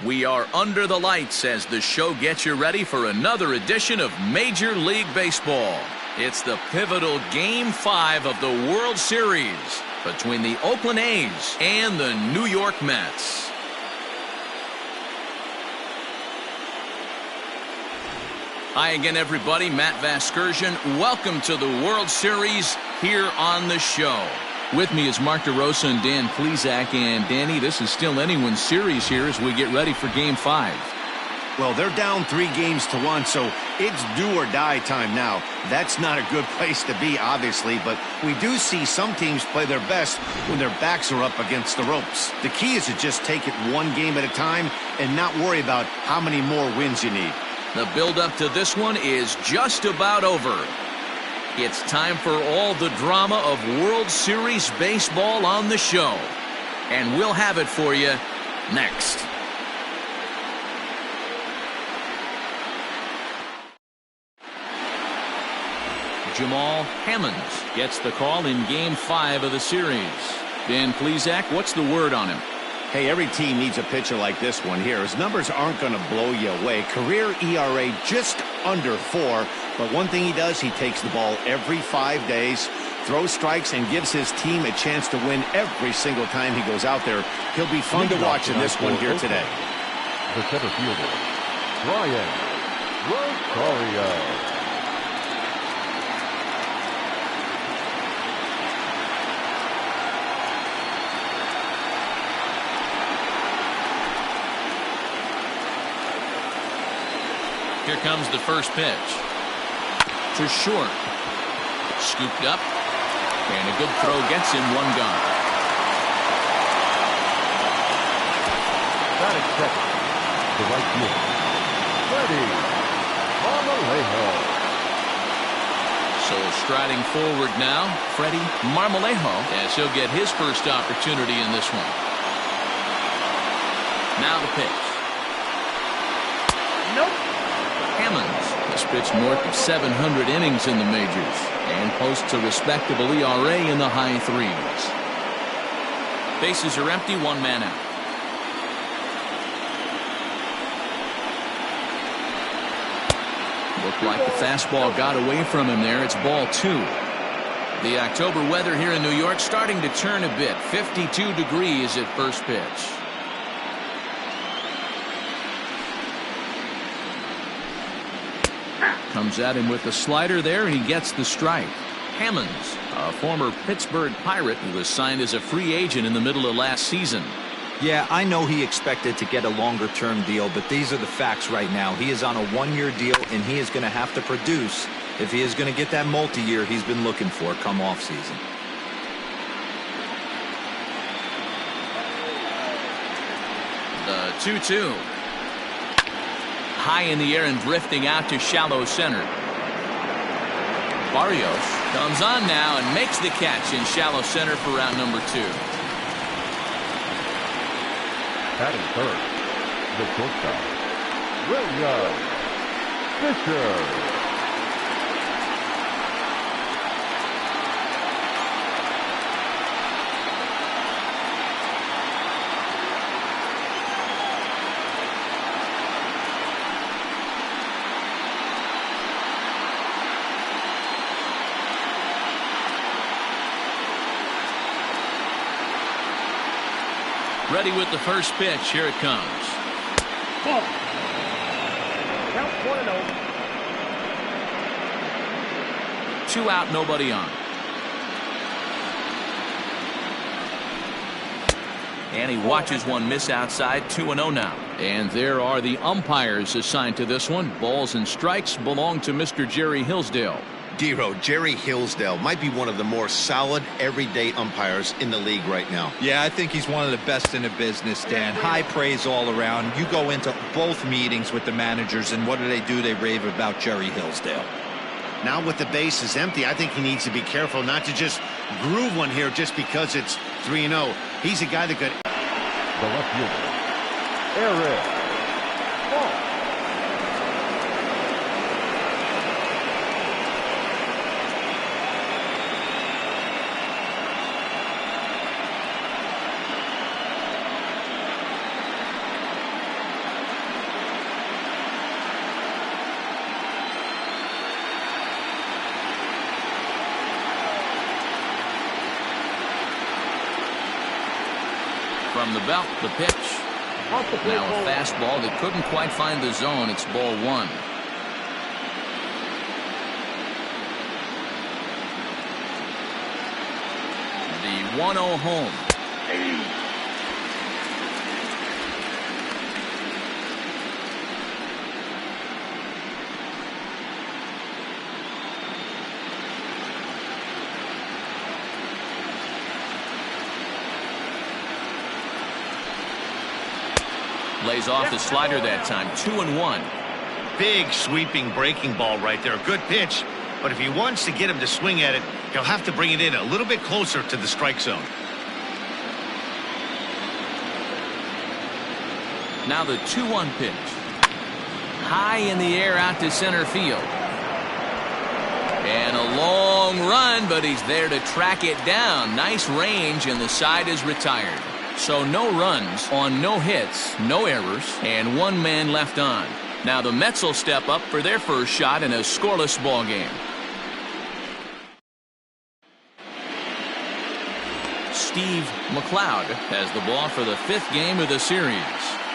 We are under the lights as the show gets you ready for another edition of Major League Baseball. It's the pivotal Game 5 of the World Series between the Oakland A's and the New York Mets. Hi again, everybody. Matt Vasgersian. Welcome to the World Series here on the show. With me is Mark DeRosa and Dan Flezak. And Danny, this is still anyone's series here as we get ready for Game 5. Well, they're down 3-1, so it's do or die time now. That's not a good place to be, obviously, but we do see some teams play their best when their backs are up against the ropes. The key is to just take it one game at a time and not worry about how many more wins you need. The build-up to this one is just about over. It's time for all the drama of World Series baseball on the show. And we'll have it for you next. Jamal Hammonds gets the call in Game 5 of the series. Dan Flezak, what's the word on him? Hey, every team needs a pitcher like this one here. His numbers aren't going to blow you away. Career ERA just under 4. But one thing he does, he takes the ball every 5 days, throws strikes, and gives his team a chance to win every single time he goes out there. He'll be fun to watch in this one here today. The center fielder, Rosario. Here comes the first pitch. To short. Scooped up. And a good throw gets him one gone. Batting second. The right fielder, So striding forward now, Freddie Marmolejo, as he'll get his first opportunity in this one. Now the pitch. Nope. Hammonds has pitched north of 700 innings in the majors and posts a respectable ERA in the high 3s. Bases are empty, one man out. Looked like the fastball got away from him there. It's ball 2. The October weather here in New York starting to turn a bit. 52 degrees at first pitch. Comes at him with the slider there, and he gets the strike. Hammonds, a former Pittsburgh Pirate who was signed as a free agent in the middle of last season. Yeah, I know he expected to get a longer-term deal, but these are the facts right now. He is on a one-year deal, and he is going to have to produce if he is going to get that multi-year he's been looking for come off-season. The 2-2. High in the air and drifting out to shallow center. Barrios comes on now and makes the catch in shallow center for round number 2. batting third, the shortstop, Fisher. Ready with the first pitch. Here it comes. Ball. Count 1-0. 2 out, nobody on. And he watches one miss outside. 2-0 now. And there are the umpires assigned to this one. Balls and strikes belong to Mr. Jerry Hillsdale. Dero, Jerry Hillsdale might be one of the more solid everyday umpires in the league right now. Yeah, I think he's one of the best in the business, Dan. High praise all around. You go into both meetings with the managers, and what do? They rave about Jerry Hillsdale. Now with the bases empty, I think he needs to be careful not to just groove one here just because it's 3-0. He's a guy that could... The left fielder, Eric. From the belt, the pitch. Now a fastball that couldn't quite find the zone. It's ball one. The 1-0 home. Lays off the slider that time. 2-1. Big sweeping breaking ball right there. Good pitch. But if he wants to get him to swing at it, he'll have to bring it in a little bit closer to the strike zone. Now the 2-1 pitch. High in the air out to center field. And a long run, but he's there to track it down. Nice range, and the side is retired. So no runs on no hits, no errors, and one man left on. Now the Mets will step up for their first shot in a scoreless ball game. Steve McLeod has the ball for the 5th game of the series.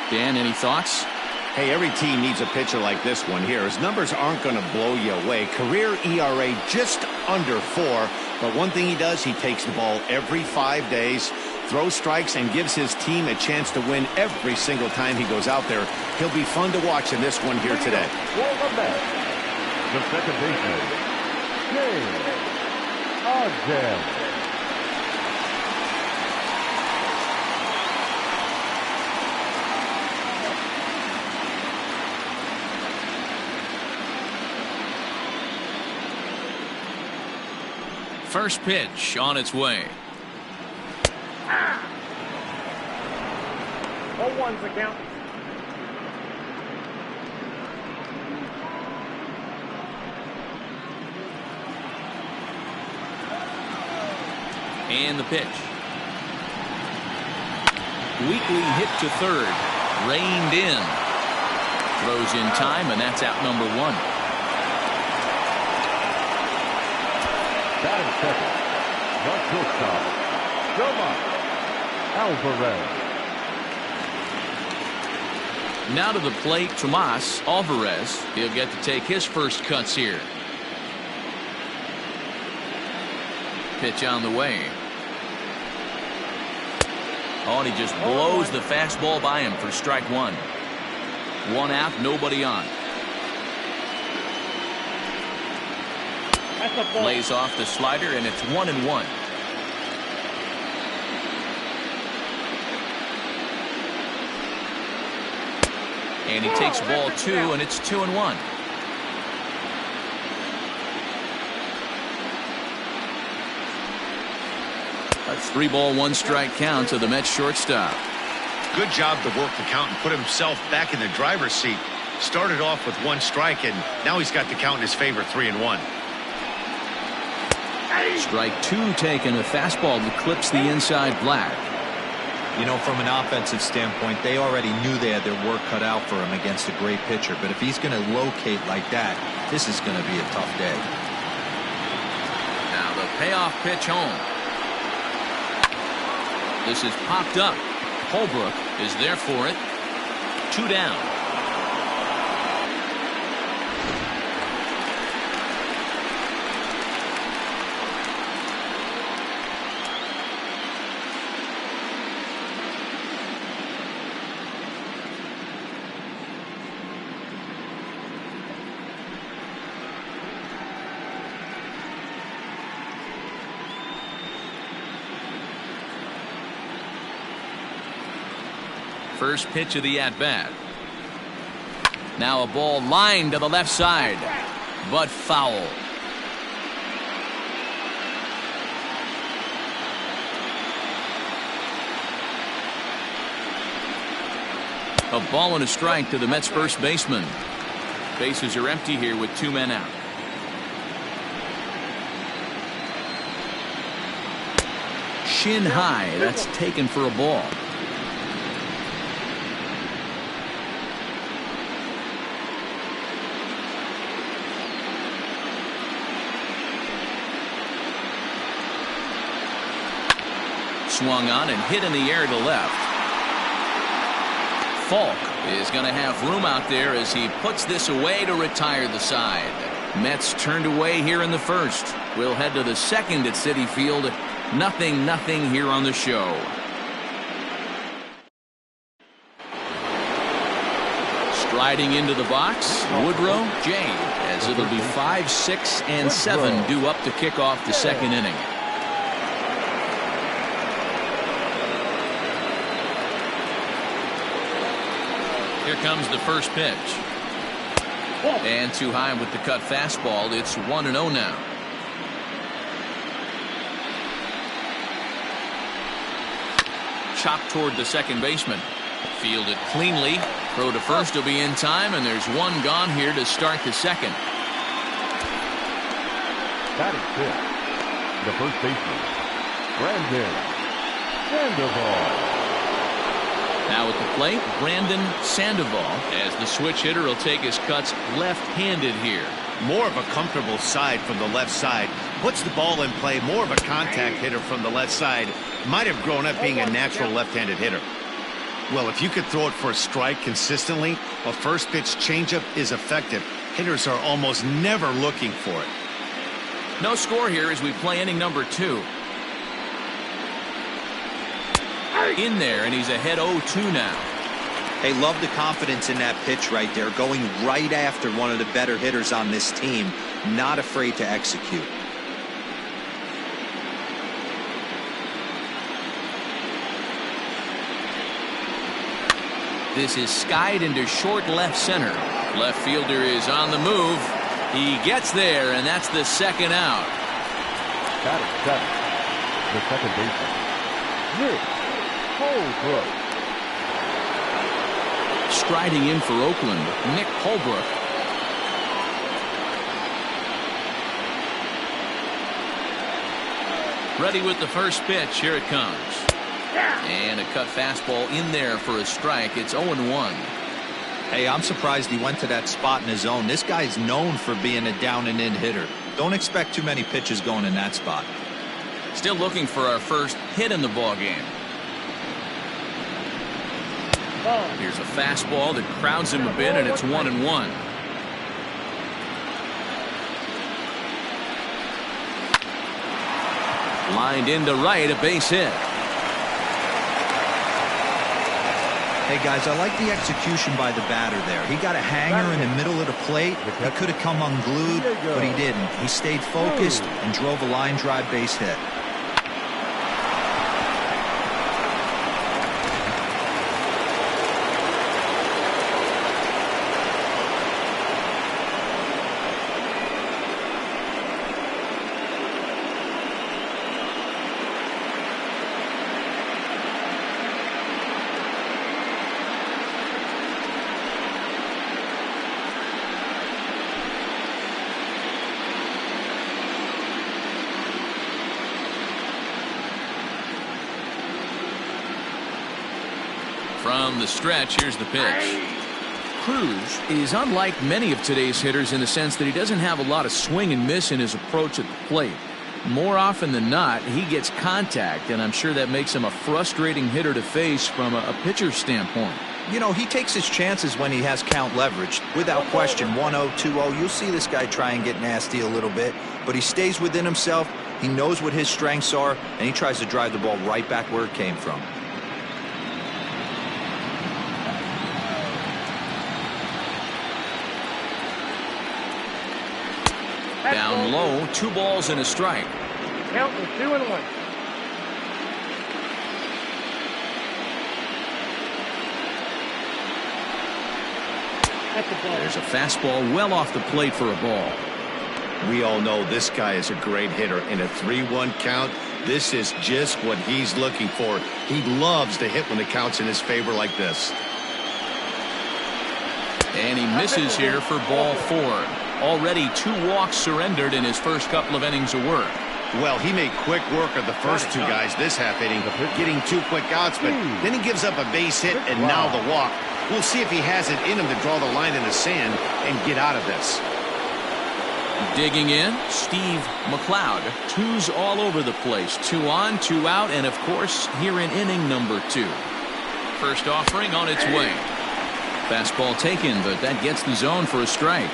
Dan, any thoughts? Hey, every team needs a pitcher like this one here. His numbers aren't going to blow you away. Career ERA just under 4. But one thing he does, he takes the ball every 5 days, throws strikes, and gives his team a chance to win every single time he goes out there. He'll be fun to watch in this one here today. The second baseman, James Ogden. First pitch on its way. 0-1's the count. And the pitch. Weakly hit to third. Reined in. Throws in time, and that's out number 1. Batting second, the shortstop, Tomas Alvarez. Now to the plate, Tomas Alvarez. He'll get to take his first cuts here. Pitch on the way. Oh, and he just blows the fastball by him for strike 1. 1 out, nobody on. Lays off the slider, and it's 1-1. And he takes ball 2, and it's 2-1. A 3-ball, 1-strike count to the Mets shortstop. Good job to work the count and put himself back in the driver's seat. Started off with 1 strike, and now he's got the count in his favor, 3-1. Strike 2 taken. A fastball that clips the inside black. You know, from an offensive standpoint, they already knew they had their work cut out for him against a great pitcher. But if he's going to locate like that, this is going to be a tough day. Now the payoff pitch home. This is popped up. Holbrook is there for it. 2 down. First pitch of the at-bat. Now a ball lined to the left side, but foul. A ball and a strike to the Mets first baseman. Bases are empty here with 2 men out. Shin high, that's taken for a ball. Swung on and hit in the air to left. Falk is going to have room out there as he puts this away to retire the side. Mets turned away here in the first. We'll head to the second at Citi Field. 0-0 here on the show. Striding into the box, Woodrow J, as it'll be 5, 6, and 7 due up to kick off the second inning. Here comes the first pitch. And too high with the cut fastball. It's 1-0 now. Chopped toward the second baseman. Fielded cleanly. Throw to first will be in time, and there's one gone here to start the second. Batting fifth, the first baseman, Brandon Sandoval. Now at the plate, Brandon Sandoval, as the switch hitter will take his cuts left-handed here. More of a comfortable side from the left side. Puts the ball in play. More of a contact hitter from the left side. Might have grown up being a natural left-handed hitter. Well, if you could throw it for a strike consistently, a first pitch changeup is effective. Hitters are almost never looking for it. No score here as we play inning number 2. In there, and he's ahead 0-2 now. Hey, love the confidence in that pitch right there, going right after one of the better hitters on this team, not afraid to execute. This is skied into short left center. Left fielder is on the move. He gets there, and that's the second out. Batting seventh, the second baseman, Nick Holbrook. Striding in for Oakland, Nick Holbrook. Ready with the first pitch. Here it comes. And a cut fastball in there for a strike. It's 0-1. Hey, I'm surprised he went to that spot in his zone. This guy's known for being a down and in hitter. Don't expect too many pitches going in that spot. Still looking for our first hit in the ball game. Here's a fastball that crowds him a bit, and it's 1-1. Lined into right, a base hit. Hey, guys, I like the execution by the batter there. He got a hanger in the middle of the plate. He could have come unglued, but he didn't. He stayed focused and drove a line drive base hit. From the stretch, here's the pitch. Cruz is unlike many of today's hitters in the sense that he doesn't have a lot of swing and miss in his approach at the plate. More often than not, he gets contact, and I'm sure that makes him a frustrating hitter to face from a pitcher's standpoint. You know, he takes his chances when he has count leverage. Without question, 1-0, 2-0, you'll see this guy try and get nasty a little bit, but he stays within himself. He knows what his strengths are, and he tries to drive the ball right back where it came from. Down low, 2 balls and a strike. Count is 2-1. There's a fastball well off the plate for a ball. We all know this guy is a great hitter. In a 3-1 count, this is just what he's looking for. He loves to hit when the count's in his favor like this. And he misses here for ball 4. Already 2 walks surrendered in his first couple of innings of work. Well, he made quick work of the first 2 guys this half inning, getting 2 quick outs, but then he gives up a base hit and now the walk. We'll see if he has it in him to draw the line in the sand and get out of this. Digging in, Steve McLeod. 2s all over the place. 2 on, 2 out, and of course, here in inning number 2. First offering on its way. Fastball taken, but that gets the zone for a strike.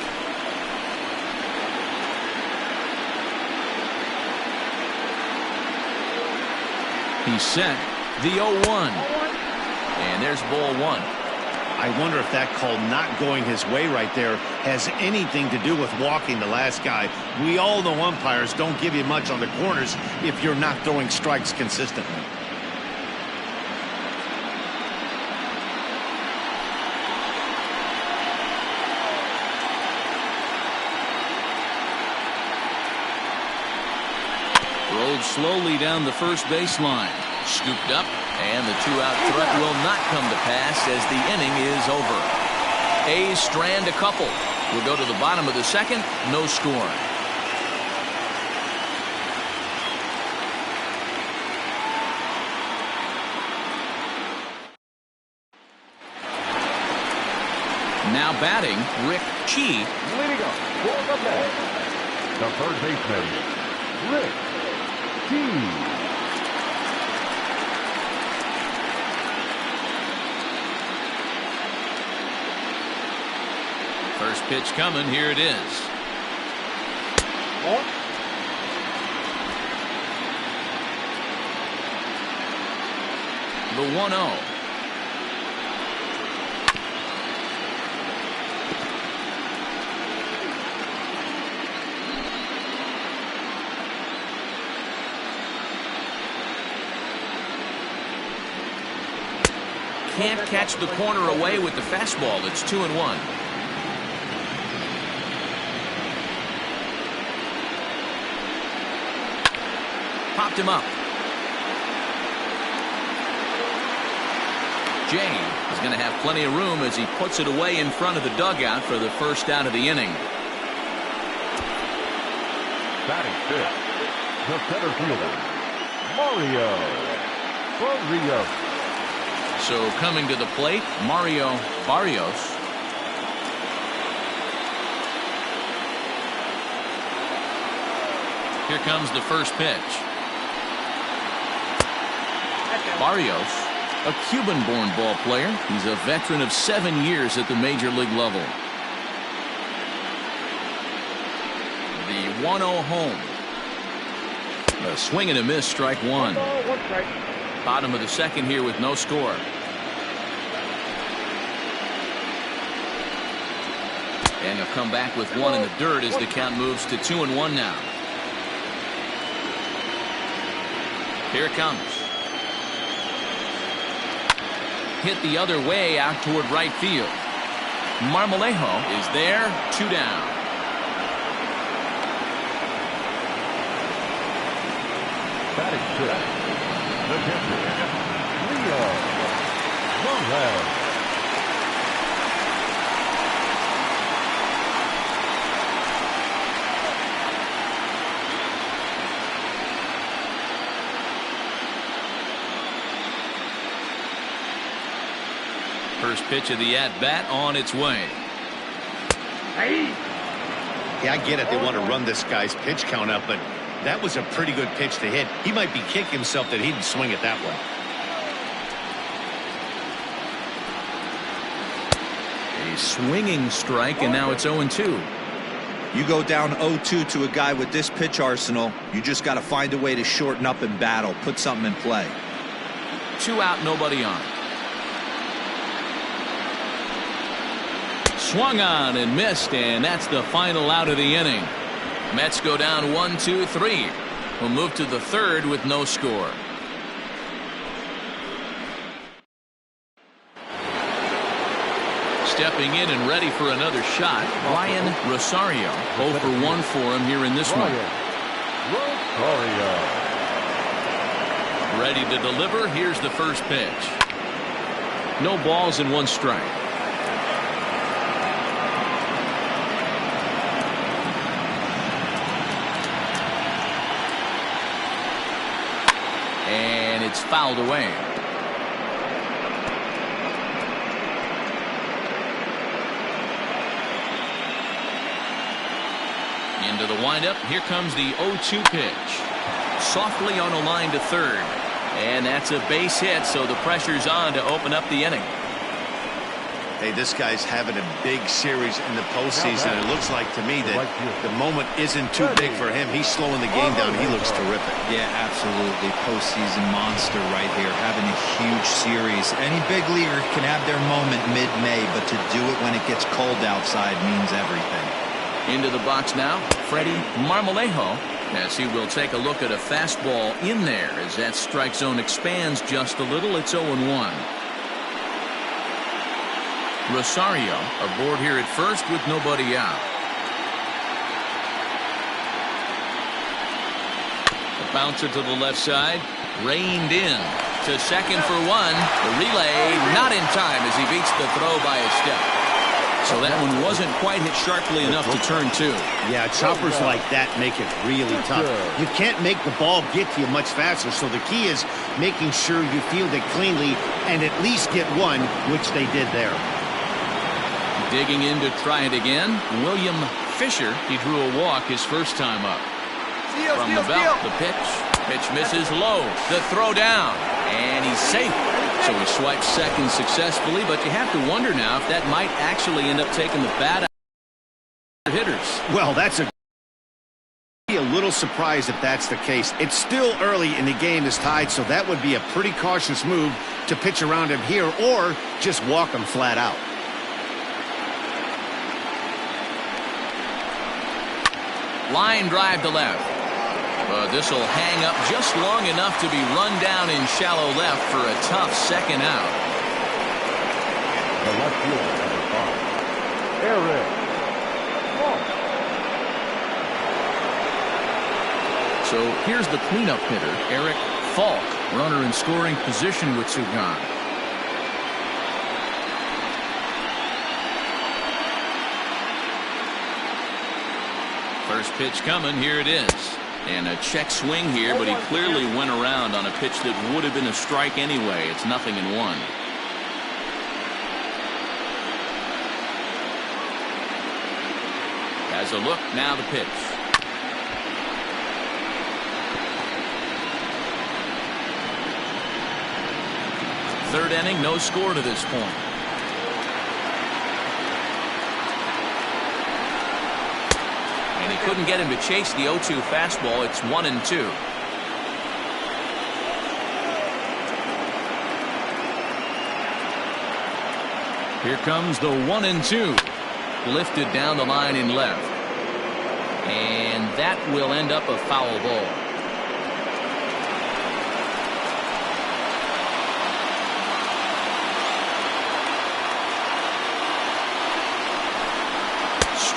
He's set. The 0-1. And there's ball one. I wonder if that call not going his way right there has anything to do with walking the last guy. We all know umpires don't give you much on the corners if you're not throwing strikes consistently. Rolled slowly down the first baseline. Scooped up, and the two-out threat will not come to pass as the inning is over. A's strand a couple. We'll go to the bottom of the second. No score. Now batting, Rick Chi. Leading up for the bat, the third baseman, Rick Chi. First pitch coming. Here it is. The 1-0. Can't catch the corner away with the fastball. It's 2-1. Popped him up. Jane is going to have plenty of room as he puts it away in front of the dugout for the first out of the inning. Batting fifth, the center fielder, Barrios. So coming to the plate, Mario Barrios. Here comes the first pitch. Barrios, a Cuban-born ball player. He's a veteran of 7 years at the major league level. The 1-0 home. A swing and a miss, strike one. Bottom of the second here with no score. And he'll come back with one in the dirt as the count moves to 2-1 now. Here it comes. Hit the other way out toward right field. Marmolejo is there, 2 down. Batting fifth, the catcher, Flores. First pitch of the at-bat on its way. Yeah, I get it. They want to run this guy's pitch count up, but that was a pretty good pitch to hit. He might be kicking himself that he didn't swing it that way. A swinging strike, and now it's 0-2. You go down 0-2 to a guy with this pitch arsenal, you just got to find a way to shorten up and battle, put something in play. 2 out, nobody on. Swung on and missed, and that's the final out of the inning. Mets go down 1-2-3. We'll move to the third with no score. Stepping in and ready for another shot, Ryan Rosario. 0 for 1 for him here in this one. Rosario. Ready to deliver. Here's the first pitch. No balls and 1 strike. And it's fouled away. Into the windup. Here comes the 0-2 pitch. Softly on a line to third. And that's a base hit, so the pressure's on to open up the inning. Hey, this guy's having a big series in the postseason. It looks like to me that the moment isn't too big for him. He's slowing the game down. He looks terrific. Yeah, absolutely. Postseason monster right here, having a huge series. Any big leaguer can have their moment mid-May, but to do it when it gets cold outside means everything. Into the box now, Freddie Marmolejo, as he will take a look at a fastball in there as that strike zone expands just a little. It's 0-1. Rosario aboard here at first with nobody out. A bouncer to the left side, reined in to second for one. The relay not in time as he beats the throw by a step. So that one wasn't quite hit sharply enough to turn two. Yeah, choppers like that make it really tough. You can't make the ball get to you much faster, so the key is making sure you field it cleanly and at least get one, which they did there. Digging in to try it again, William Fisher. He drew a walk his first time up. From the belt, the pitch. Pitch misses low. The throw down. And he's safe. So he swipes second successfully, but you have to wonder now if that might actually end up taking the bat out of hitters. Well, that's be a little surprised if that's the case. It's still early and the game is tied, so that would be a pretty cautious move to pitch around him here or just walk him flat out. Line drive to left. This will hang up just long enough to be run down in shallow left for a tough second out. The left fielder, number 5, Eric Falk. So here's the cleanup hitter, Eric Falk, runner in scoring position with two gone. First pitch coming, here it is. And a check swing here, but he clearly went around on a pitch that would have been a strike anyway. It's 0-1. Has a look, now the pitch. Third inning, no score to this point. And he couldn't get him to chase the 0-2 fastball. It's 1-2. Here comes the 1-2. Lifted down the line in left. And that will end up a foul ball.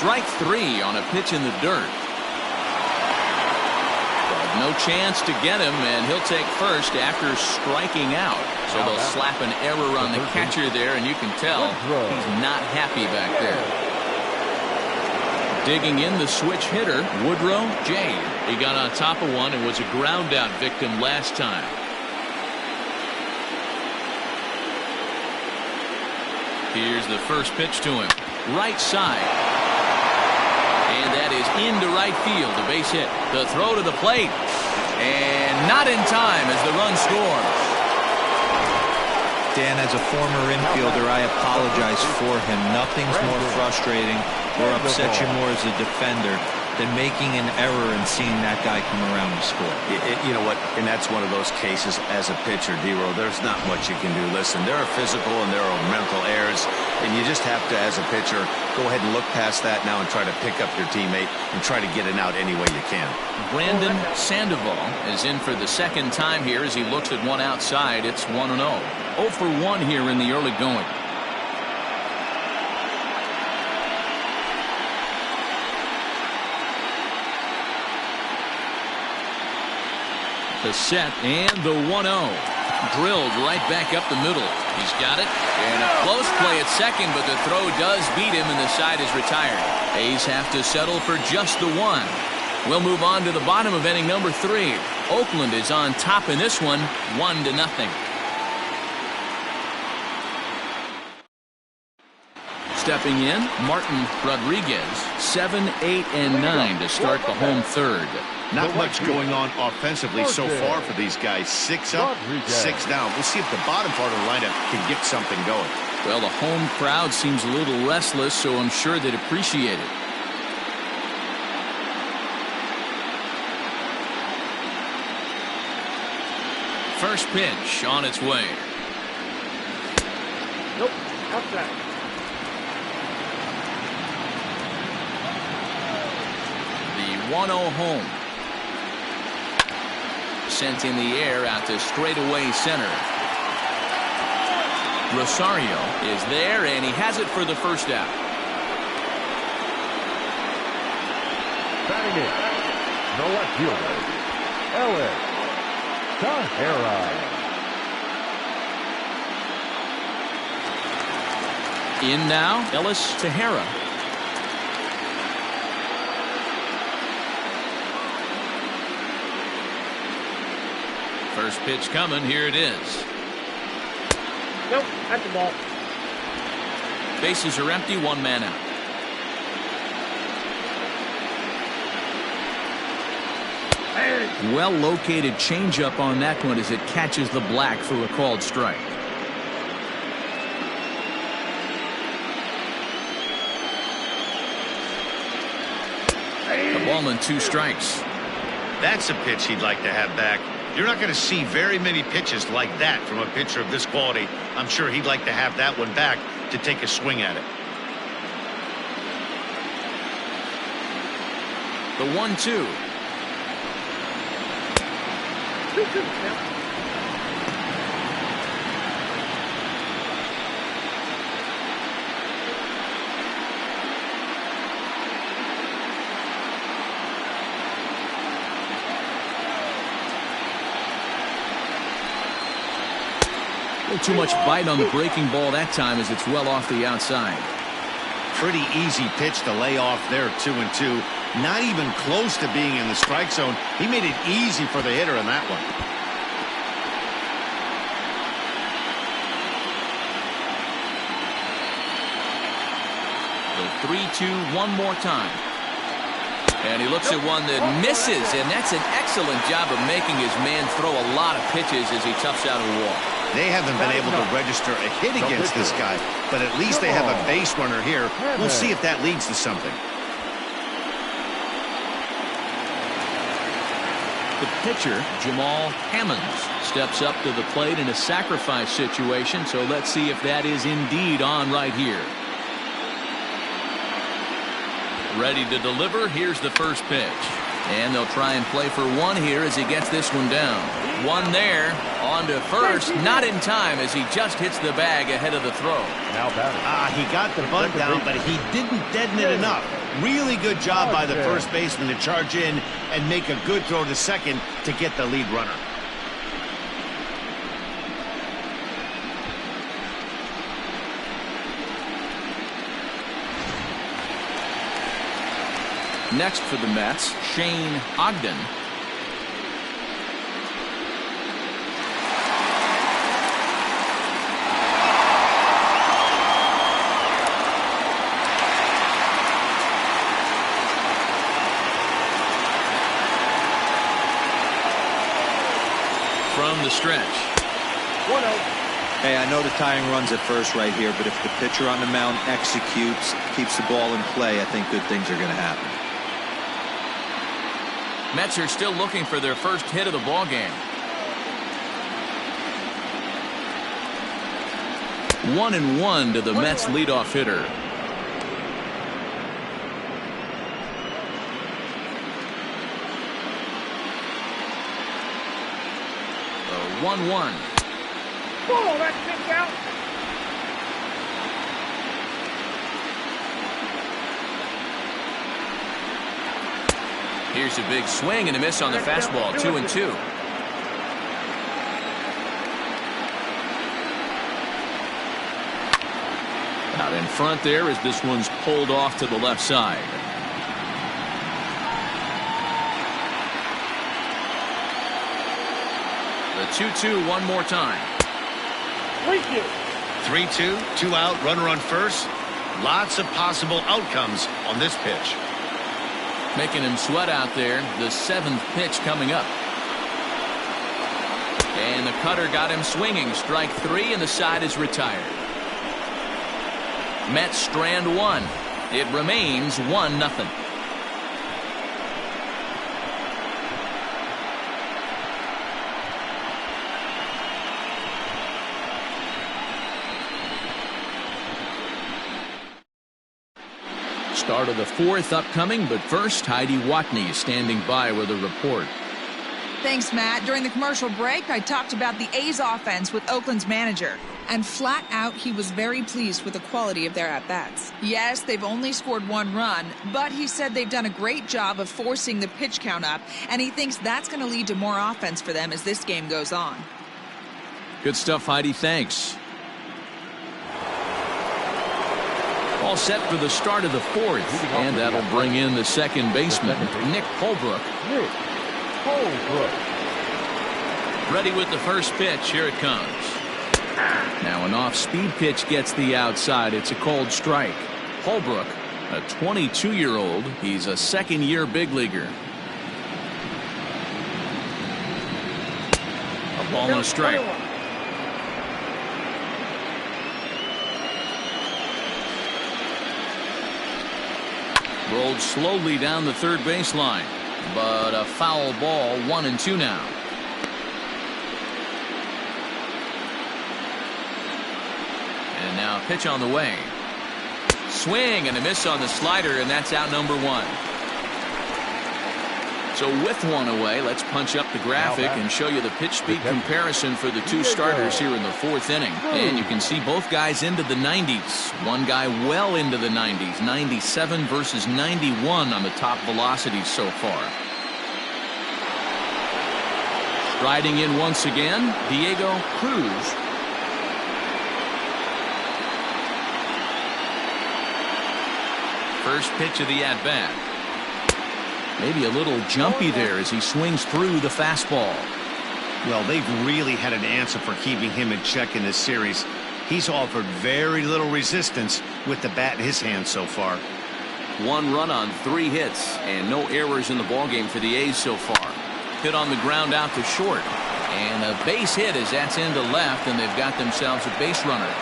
Strike three on a pitch in the dirt. But no chance to get him, and he'll take first after striking out. So they'll slap an error on the catcher there, and you can tell he's not happy back there. Digging in the switch hitter, Woodrow Jade. He got on top of one and was a ground out victim last time. Here's the first pitch to him. Right side. And that is into right field, a base hit. The throw to the plate. And not in time as the run scores. Dan, as a former infielder, I apologize for him. Nothing's more frustrating or upsets you more as a defender than making an error and seeing that guy come around to score. You know what? And that's one of those cases as a pitcher, D-Row. There's not much you can do. Listen, there are physical and there are mental errors, and you just have to, as a pitcher, go ahead and look past that now and try to pick up your teammate and try to get it out any way you can. Brandon Sandoval is in for the second time here as he looks at one outside. It's 1-0. 0 for 1 here in the early going. The set and the 1-0. Drilled right back up the middle. He's got it. And a close play at second, but the throw does beat him and the side is retired. A's have to settle for just the one. We'll move on to the bottom of inning number 3. Oakland is on top in this one, 1-0. Stepping in, Martin Rodriguez, 7, 8, and 9 to start the home third. Not much going on offensively so far for these guys. 6 up, 6 down. We'll see if the bottom part of the lineup can get something going. Well, the home crowd seems a little restless, so I'm sure they'd appreciate it. First pitch on its way. Nope. Outside. The 1-0 home. Sent in the air out to straightaway center. Rosario is there, and he has it for the first out. Batting in, the left fielder, Ellis Tahara. In now, Ellis Tahara. First pitch coming. Here it is. Nope. That's the ball. Bases are empty. One man out. Well located changeup on that one as it catches the black for a called strike. The ball and 2 strikes. That's a pitch he'd like to have back. You're not going to see very many pitches like that from a pitcher of this quality. I'm sure he'd like to have that one back to take a swing at it. The 1-2. Too much bite on the breaking ball that time as it's well off the outside. Pretty easy pitch to lay off there. 2-2. Not even close to being in the strike zone. He made it easy for the hitter in that one. The 3-2 one more time. And he looks at one that misses, and that's an excellent job of making his man throw a lot of pitches as he toughs out a wall. They haven't been able to register a hit against this guy, but at least they have a base runner here. We'll see if that leads to something. The pitcher, Jamal Hammonds, steps up to the plate in a sacrifice situation, so let's see if that is indeed on right here. Ready to deliver. Here's the first pitch. And they'll try and play for one here as he gets this one down. One there. On to first. Not in time as he just hits the bag ahead of the throw. Now batting. He got the bunt down, but he didn't deaden it enough. Really good job by the first baseman to charge in and make a good throw to second to get the lead runner. Next for the Mets, Shane Ogden. From the stretch. 1-0. Hey, I know the tying runs at first right here, but if the pitcher on the mound executes, keeps the ball in play, I think good things are going to happen. Mets are still looking for their first hit of the ball game. 1-1 to the Mets leadoff hitter. 1-1. Whoa, that's kicked out. Here's a big swing and a miss on the fastball. 2-2. Out in front there as this one's pulled off to the left side. The 2-2 one more time. 3-2. 3-2, 2 out, runner on first. Lots of possible outcomes on this pitch. Making him sweat out there. The 7th pitch coming up. And the cutter got him swinging. Strike 3 and the side is retired. Mets strand one. It remains 1-0. Start of the fourth upcoming, but first, Heidi Watney is standing by with a report. Thanks, Matt. During the commercial break, I talked about the A's offense with Oakland's manager. And flat out, he was very pleased with the quality of their at-bats. Yes, they've only scored 1 run, but he said they've done a great job of forcing the pitch count up, and he thinks that's going to lead to more offense for them as this game goes on. Good stuff, Heidi. Thanks. All set for the start of the fourth, and that'll bring in the second baseman, Nick Holbrook. Ready with the first pitch. Here it comes. Now an off-speed pitch gets the outside. It's a cold strike. Holbrook, a 22-year-old. He's a second-year big leaguer. A ball and a strike. Rolled slowly down the third baseline, but a foul ball. 1-2 now. And now pitch on the way. Swing and a miss on the slider, and that's out number 1. So with one away, let's punch up the graphic and show you the pitch speed comparison for the two starters here in the fourth inning. And you can see both guys into the 90s. One guy well into the 90s, 97 versus 91 on the top velocities so far. Striding in once again, Diego Cruz. First pitch of the at-bat. Maybe a little jumpy there as he swings through the fastball. Well, they've really had an answer for keeping him in check in this series. He's offered very little resistance with the bat in his hand so far. 1 run on 3 hits and no errors in the ballgame for the A's so far. Hit on the ground out to short. And a base hit as that's into left, and they've got themselves a base runner.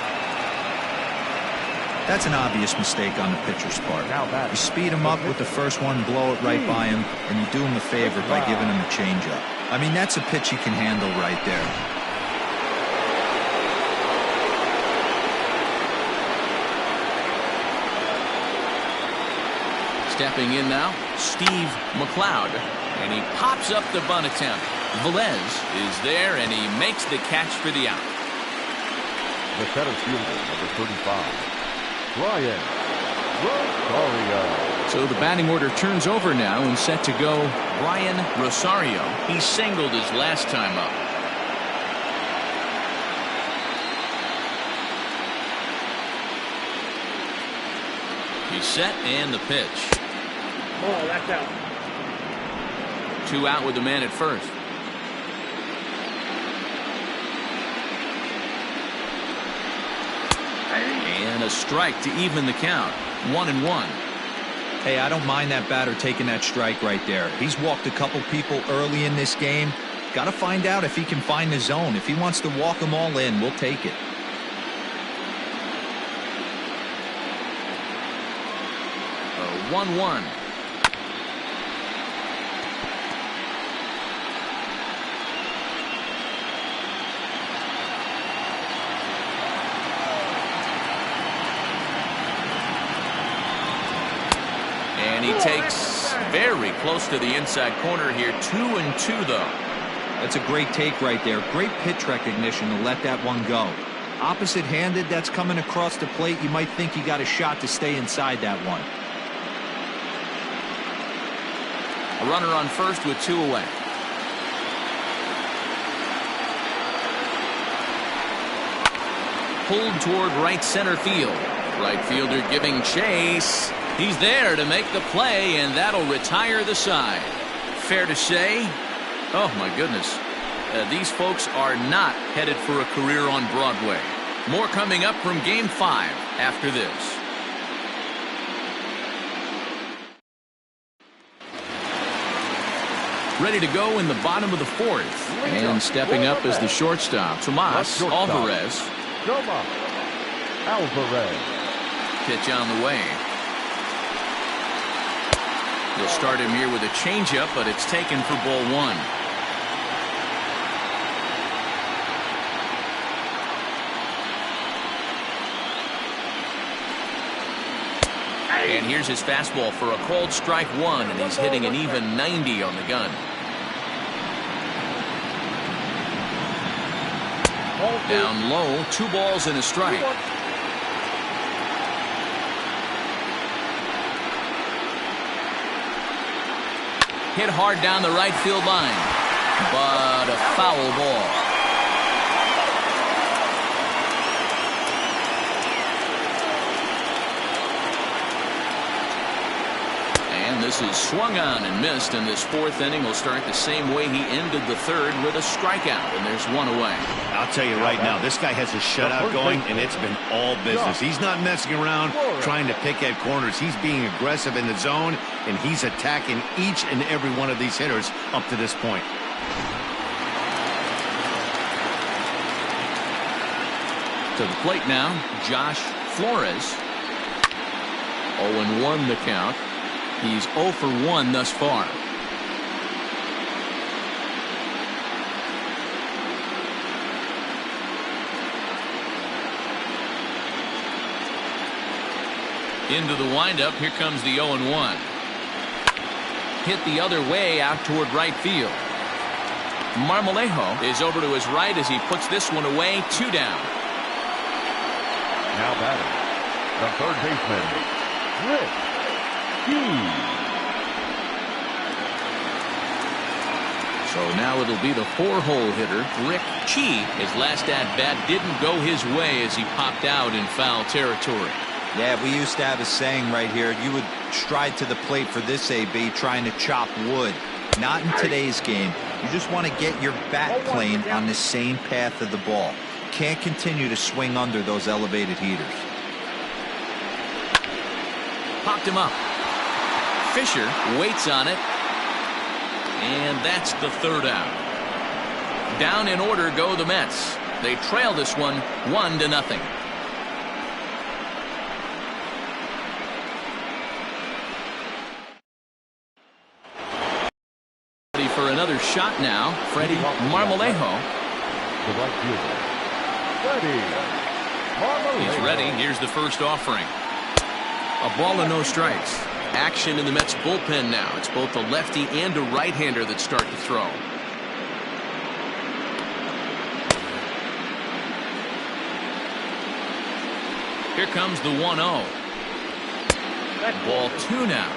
That's an obvious mistake on the pitcher's part. You speed him up with the first one, blow it right by him, and you do him a favor by giving him a changeup. I mean, that's a pitch he can handle right there. Stepping in now, Steve McLeod, and he pops up the bunt attempt. Velez is there, and he makes the catch for the out. The center fielder, number 35. Rosario. So the batting order turns over now and set to go Brian Rosario. He singled his last time up. He's set and the pitch. Oh, that's out. 2 out with the man at first. And a strike to even the count. 1-1. Hey, I don't mind that batter taking that strike right there. He's walked a couple people early in this game. Got to find out if he can find the zone. If he wants to walk them all in, we'll take it. A 1-1. And he takes very close to the inside corner here. 2-2 though. That's a great take right there. Great pitch recognition to let that one go. Opposite handed, that's coming across the plate. You might think you got a shot to stay inside that one. A runner on first with 2 away. Pulled toward right center field. Right fielder giving chase. He's there to make the play, and that'll retire the side. Fair to say, oh my goodness, these folks are not headed for a career on Broadway. More coming up from Game 5 after this. Ready to go in the bottom of the fourth. And stepping up as the shortstop, Tomas Alvarez. Tomas Alvarez. Pitch on the way. He'll start him here with a changeup, but it's taken for ball one. And here's his fastball for a called strike one, and he's hitting an even 90 on the gun. Down low, 2 balls and a strike. Hit hard down the right field line, but a foul ball. And this is swung on and missed, and this 4th inning will start the same way he ended the 3rd with a strikeout, and there's 1 away. I'll tell you right now, this guy has a shutout going, and it's been all business. He's not messing around trying to pick at corners. He's being aggressive in the zone, and he's attacking each and every one of these hitters up to this point. To the plate now, Josh Flores. 0-1 the count. He's 0 for 1 thus far. Into the windup. Here comes the 0-1. Hit the other way out toward right field. Marmolejo is over to his right as he puts this one away. 2 down. Now batting, the third baseman, Rick. So now it'll be the 4-hole hitter, Rick Chi. His last at-bat didn't go his way as he popped out in foul territory. Yeah, we used to have a saying right here. You would stride to the plate for this AB trying to chop wood. Not in today's game. You just want to get your bat plane on the same path of the ball. Can't continue to swing under those elevated heaters. Popped him up. Fisher waits on it, and that's the 3rd out. Down in order go the Mets. They trail this one 1-0. Ready for another shot now, Freddie Marmolejo. The right fielder, Freddie Marmolejo. He's ready. Here's the first offering. A ball and no strikes. Action in the Mets bullpen now. It's both a lefty and a right-hander that start to throw. Here comes the 1-0. Ball 2 now.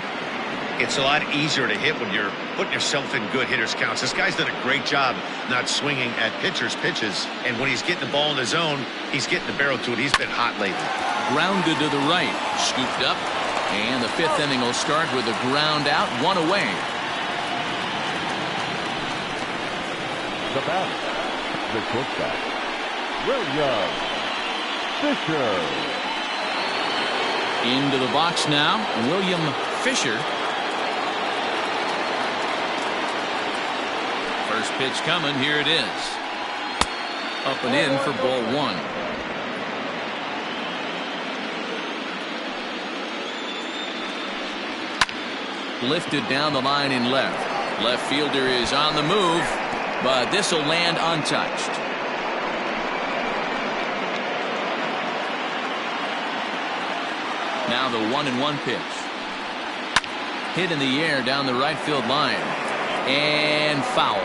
It's a lot easier to hit when you're putting yourself in good hitters counts. This guy's done a great job not swinging at pitchers' pitches, and when he's getting the ball in the zone, he's getting the barrel to it. He's been hot lately. Grounded to the right, scooped up, and the 5th inning will start with a ground out, 1 away. The batter, the shortstop, William Fisher. Into the box now, William Fisher. First pitch coming, here it is. Up and in for ball 1. Lifted down the line in left. Left fielder is on the move, but this will land untouched. Now the 1-1 pitch. Hit in the air down the right field line. And foul.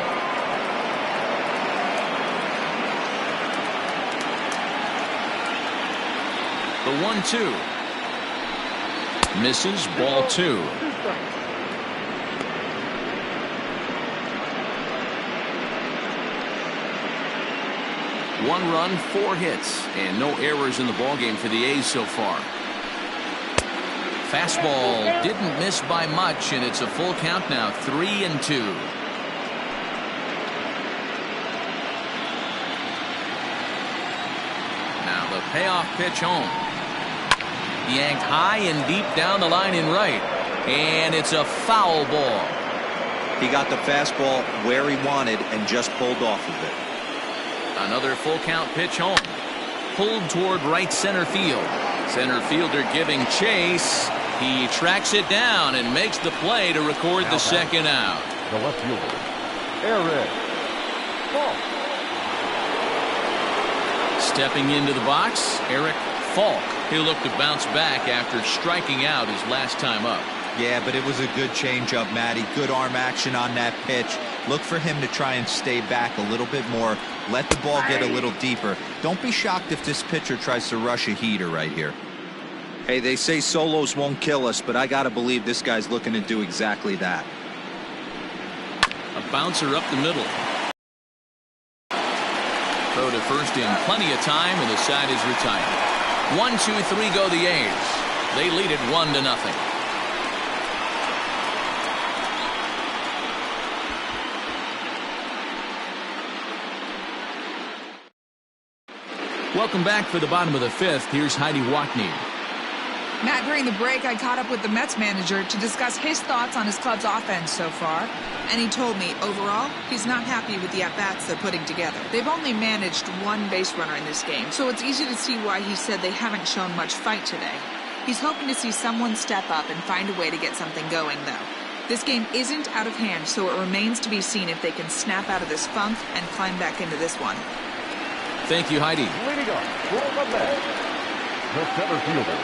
The 1-2. Misses, ball 2. One run, 4 hits, and no errors in the ballgame for the A's so far. Fastball didn't miss by much, and it's a full count now, 3-2. Now the payoff pitch home. Yanked high and deep down the line in right, and it's a foul ball. He got the fastball where he wanted and just pulled off of it. Another full count pitch home. Pulled toward right center field. Center fielder giving chase. He tracks it down and makes the play to record the second out. The left fielder, Eric Falk. Stepping into the box, Eric Falk. He'll look to bounce back after striking out his last time up. Yeah, but it was a good changeup, Matty. Good arm action on that pitch. Look for him to try and stay back a little bit more. Let the ball get a little deeper. Don't be shocked if this pitcher tries to rush a heater right here. Hey, they say solos won't kill us, but I got to believe this guy's looking to do exactly that. A bouncer up the middle. Throw to first in plenty of time, and the side is retired. 1-2-3 go the A's. They lead it 1-0. Welcome back for the bottom of the fifth. Here's Heidi Watney. Matt, during the break, I caught up with the Mets manager to discuss his thoughts on his club's offense so far. And he told me, overall, he's not happy with the at-bats they're putting together. They've only managed one base runner in this game, so it's easy to see why he said they haven't shown much fight today. He's hoping to see someone step up and find a way to get something going, though. This game isn't out of hand, so it remains to be seen if they can snap out of this funk and climb back into this one. Thank you, Heidi. Leading up for the Mets, the center fielder,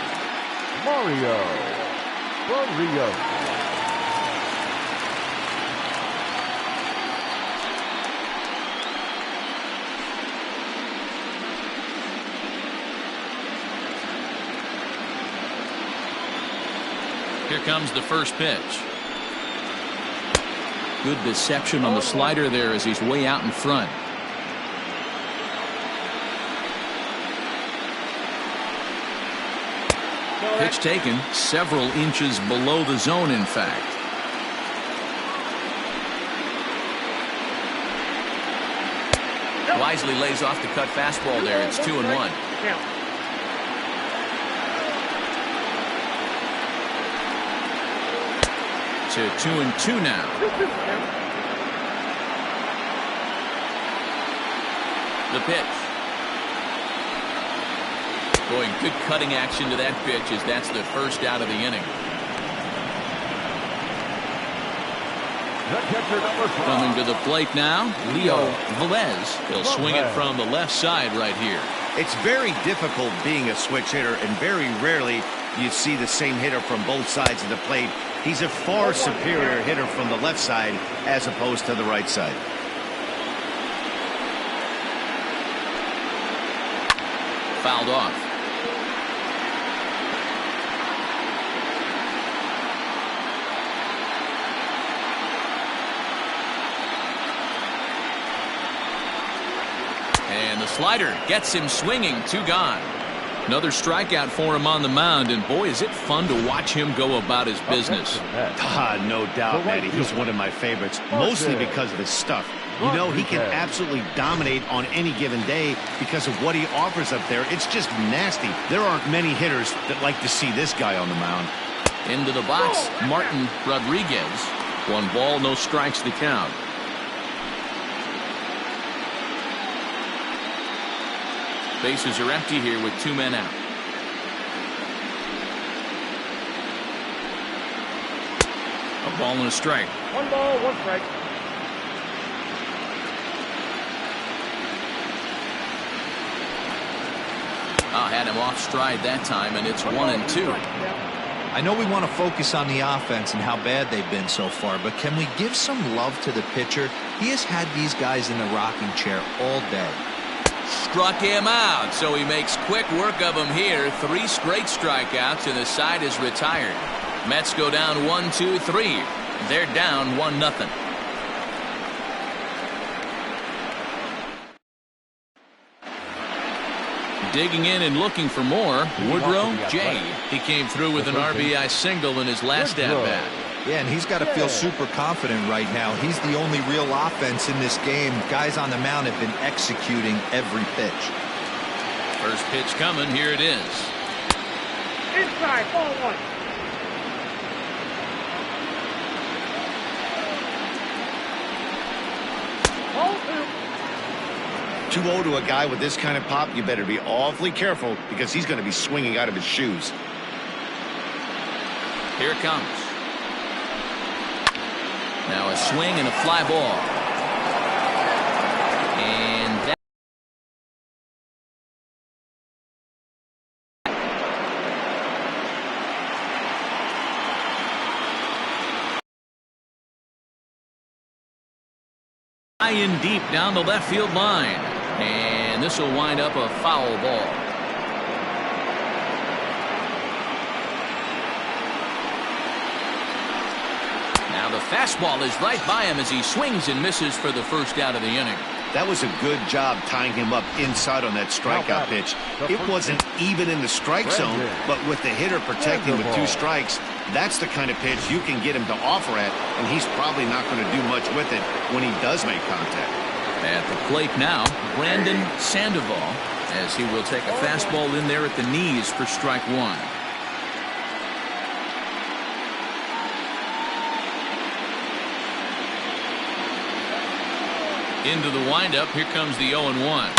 Barrios. Here comes the first pitch. Good deception on the slider there as he's way out in front. Pitch taken several inches below the zone, in fact. Wisely lays off the cut fastball there. It's 2-1. To 2-2 now. The pitch. Boy, good cutting action to that pitch as that's the first out of the inning. Coming to the plate now, Leo Velez. He'll swing it from the left side right here. It's very difficult being a switch hitter, and very rarely you see the same hitter from both sides of the plate. He's a far superior hitter from the left side as opposed to the right side. Fouled off. And the slider gets him swinging. 2 gone. Another strikeout for him on the mound, and boy, is it fun to watch him go about his business. No doubt, Matty. He's one of my favorites, mostly because of his stuff. You know, he can absolutely dominate on any given day because of what he offers up there. It's just nasty. There aren't many hitters that like to see this guy on the mound. Into the box, Martin Rodriguez. 1 ball, no strikes to count. Bases are empty here with 2 men out. A ball and a strike. 1 ball, 1 strike. Had him off stride that time, and it's 1-2. I know we want to focus on the offense and how bad they've been so far, but can we give some love to the pitcher? He has had these guys in the rocking chair all day. Struck him out, so he makes quick work of him here. 3 straight strikeouts, and the side is retired. Mets go down 1-2-3. They're down 1-0. Digging in and looking for more, Woodrow J. He came through with an RBI single in his last at-bat. Yeah, and he's got to feel super confident right now. He's the only real offense in this game. Guys on the mound have been executing every pitch. First pitch coming. Here it is. Inside, ball 1. Ball 2. 2-0 to a guy with this kind of pop, you better be awfully careful because he's going to be swinging out of his shoes. Here it comes. Now a swing and a fly ball. And that high and deep down the left field line. And this will wind up a foul ball. Now the fastball is right by him as he swings and misses for the first out of the inning. That was a good job tying him up inside on that strikeout pitch. It wasn't even in the strike zone, but with the hitter protecting with 2 strikes, that's the kind of pitch you can get him to offer at, and he's probably not going to do much with it when he does make contact. At the plate now, Brandon Sandoval, as he will take a fastball in there at the knees for strike 1. Into the windup, here comes the 0-1. Line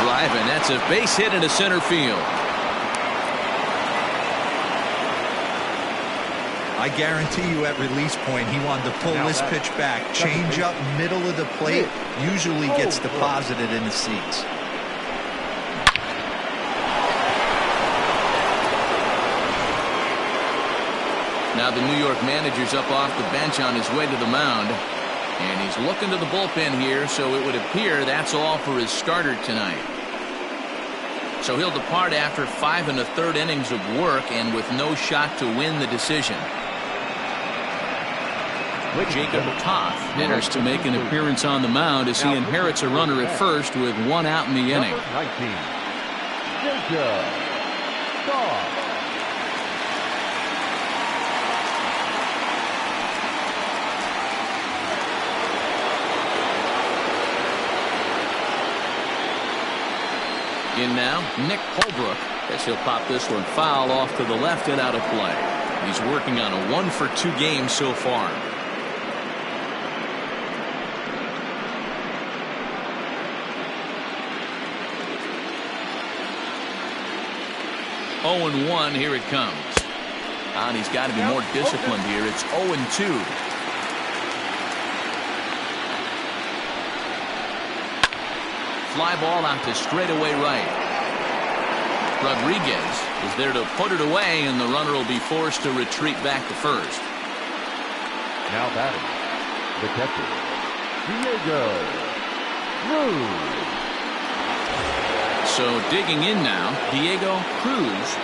drive, and that's a base hit into center field. I guarantee you at release point he wanted to pull this pitch back. Change up middle of the plate usually gets deposited in the seats. Now the New York manager's up off the bench on his way to the mound. And he's looking to the bullpen here, so it would appear that's all for his starter tonight. So he'll depart after 5 1/3 innings of work and with no shot to win the decision. Jacob Toth enters to make an appearance on the mound as he inherits a runner at first with 1 out in the inning. Number 19, Jacob Toth. In now, Nick Holbrook, as he'll pop this one foul off to the left and out of play. He's working on a 1-for-2 game so far. Oh and 1, here it comes. And he's got to be more disciplined here. It's 0-2. Fly ball out to straightaway right. Rodriguez is there to put it away, and the runner will be forced to retreat back to first. Now batting, the catcher, Diego Cruz. So digging in now, Diego Cruz.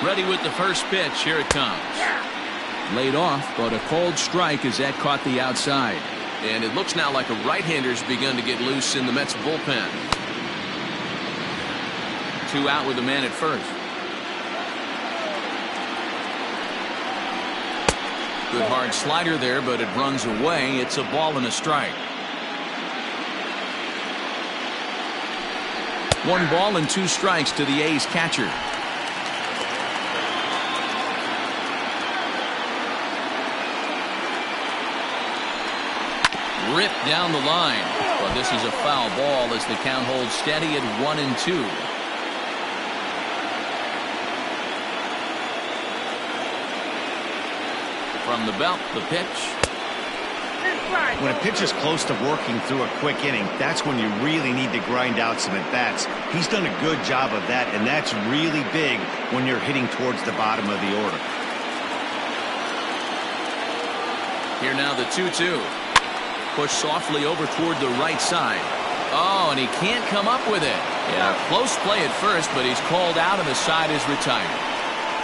Ready with the first pitch. Here it comes. Laid off, but a cold strike as that caught the outside. And it looks now like a right-hander's begun to get loose in the Mets bullpen. 2 out with a man at first. Good hard slider there, but it runs away. It's a ball and a strike. 1 ball and 2 strikes to the A's catcher. Ripped down the line, but this is a foul ball as the count holds steady at 1-2. From the belt, the pitch. When a pitcher's close to working through a quick inning, that's when you really need to grind out some at-bats. He's done a good job of that, and that's really big when you're hitting towards the bottom of the order. Here now the 2-2. Push softly over toward the right side. Oh, and he can't come up with it. Yeah, close play at first, but he's called out and the side is retired.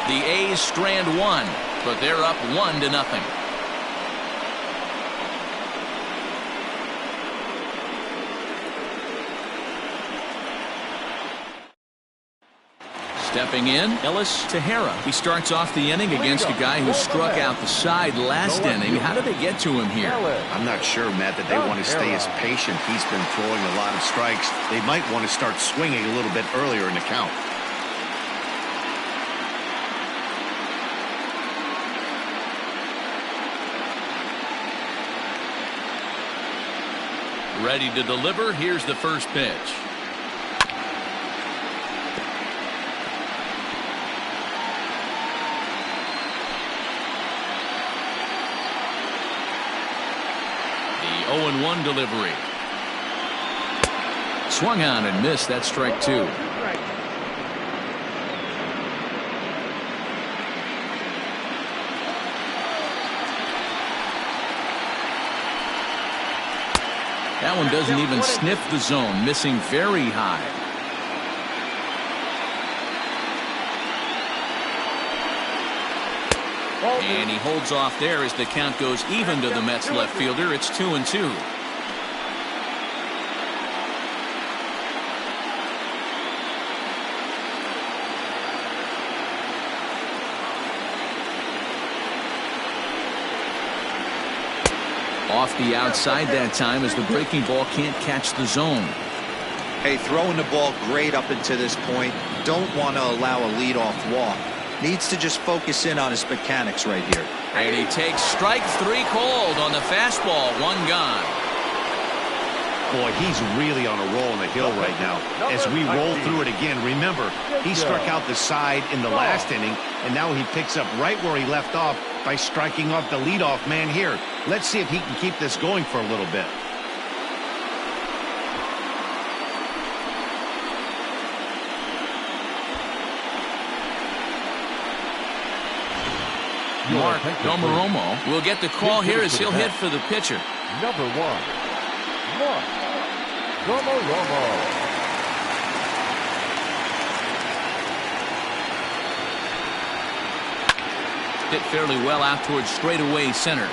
The A's strand 1, but they're up 1-0. Stepping in, Ellis Tejera. He starts off the inning against a guy who struck out the side last inning. How did they get to him here? I'm not sure, Matt, that they want to stay as patient. He's been throwing a lot of strikes. They might want to start swinging a little bit earlier in the count. Ready to deliver. Here's the first pitch. The 0-1 delivery. Swung on and missed. That's strike two. That one doesn't even sniff the zone, missing very high. And he holds off there as the count goes even to the Mets left fielder. It's 2-2. Off the outside that time as the breaking ball can't catch the zone. Hey, throwing the ball great up until this point. Don't want to allow a leadoff walk. Needs to just focus in on his mechanics right here. And he takes strike three cold on the fastball. One gone. Boy, he's really on a roll on the hill right now. As we roll through it again, remember, he struck out the side in the last inning, and now he picks up right where he left off by striking off the leadoff man here. Let's see if he can keep this going for a little bit. Mark Domoromo will get the call here as he'll hit for the pitcher. Number 1, Mark Domoromo. Hit fairly well out towards straightaway center.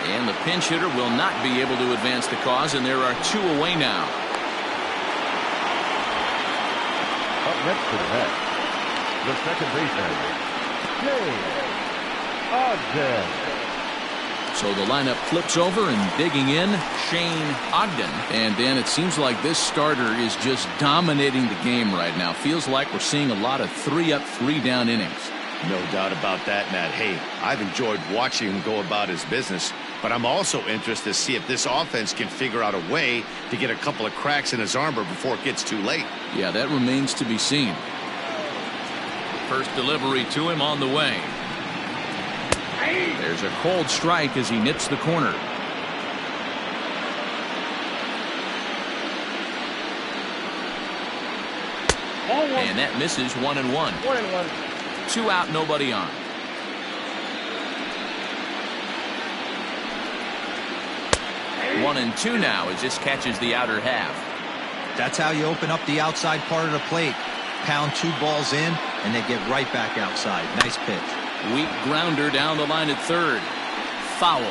And the pinch hitter will not be able to advance the cause, and there are two away now. Up next to the net, the second baseman, James Ogden. So the lineup flips over, and digging in, Shane Ogden. And Dan, it seems like this starter is just dominating the game right now. Feels like we're seeing a lot of 3-up, 3-down innings. No doubt about that, Matt. Hey, I've enjoyed watching him go about his business, but I'm also interested to see if this offense can figure out a way to get a couple of cracks in his armor before it gets too late. Yeah, that remains to be seen. First delivery to him on the way. There's a cold strike as he nips the corner. And that misses. 1-1. 1-1. 2 out, nobody on. One and two now as this catches the outer half. That's how you open up the outside part of the plate. Pound 2 balls in, and they get right back outside. Nice pitch. Weak grounder down the line at third. Foul.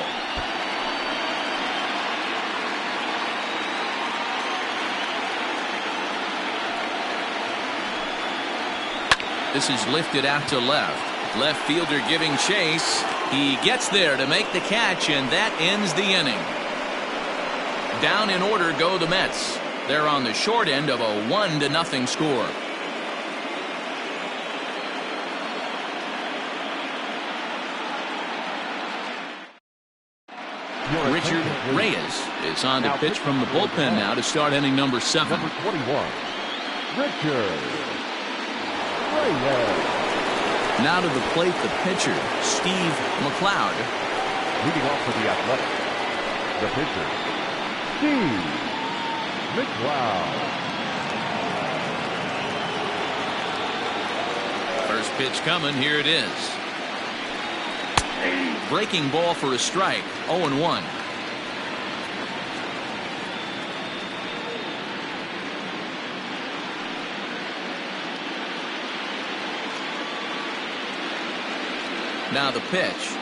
This is lifted out to left. Left fielder giving chase. He gets there to make the catch, and that ends the inning. Down in order go the Mets. They're on the short end of a 1-0 score. Richard Reyes is on to pitch from the bullpen now to start inning number 7. Number 21, Richard Reyes. Now to the plate, the pitcher, Steve McLeod. Leading off for the Athletics, the pitcher, Steve McLeod. First pitch coming. Here it is. Breaking ball for a strike. 0-1. Now the pitch.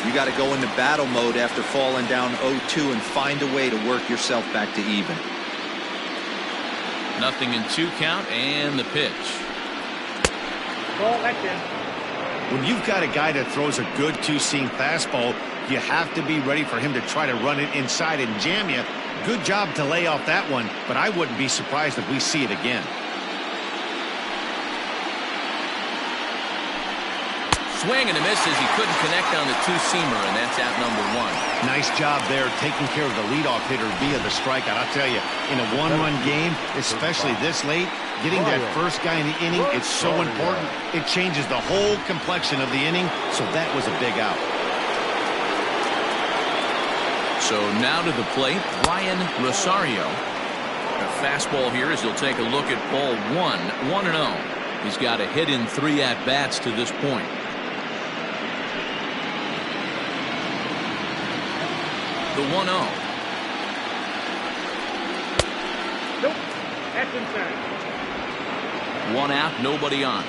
You got to go into battle mode after falling down 0-2 and find a way to work yourself back to even. 0-2 count, and the pitch. Ball, that's in. When you've got a guy that throws a good two-seam fastball, you have to be ready for him to try to run it inside and jam you. Good job to lay off that one, but I wouldn't be surprised if we see it again. Swing and a miss as he couldn't connect on the two-seamer, and that's out number one. Nice job there taking care of the leadoff hitter via the strikeout. I'll tell you, in a one-run game, especially this late, getting that first guy in the inning, it's so important. It changes the whole complexion of the inning, so that was a big out. So now to the plate, Rosario. A fastball here as he'll take a look at ball 1-0. He's got a hit in 3 at-bats to this point. The 1-0. Nope. That's inside. 1 out, nobody on.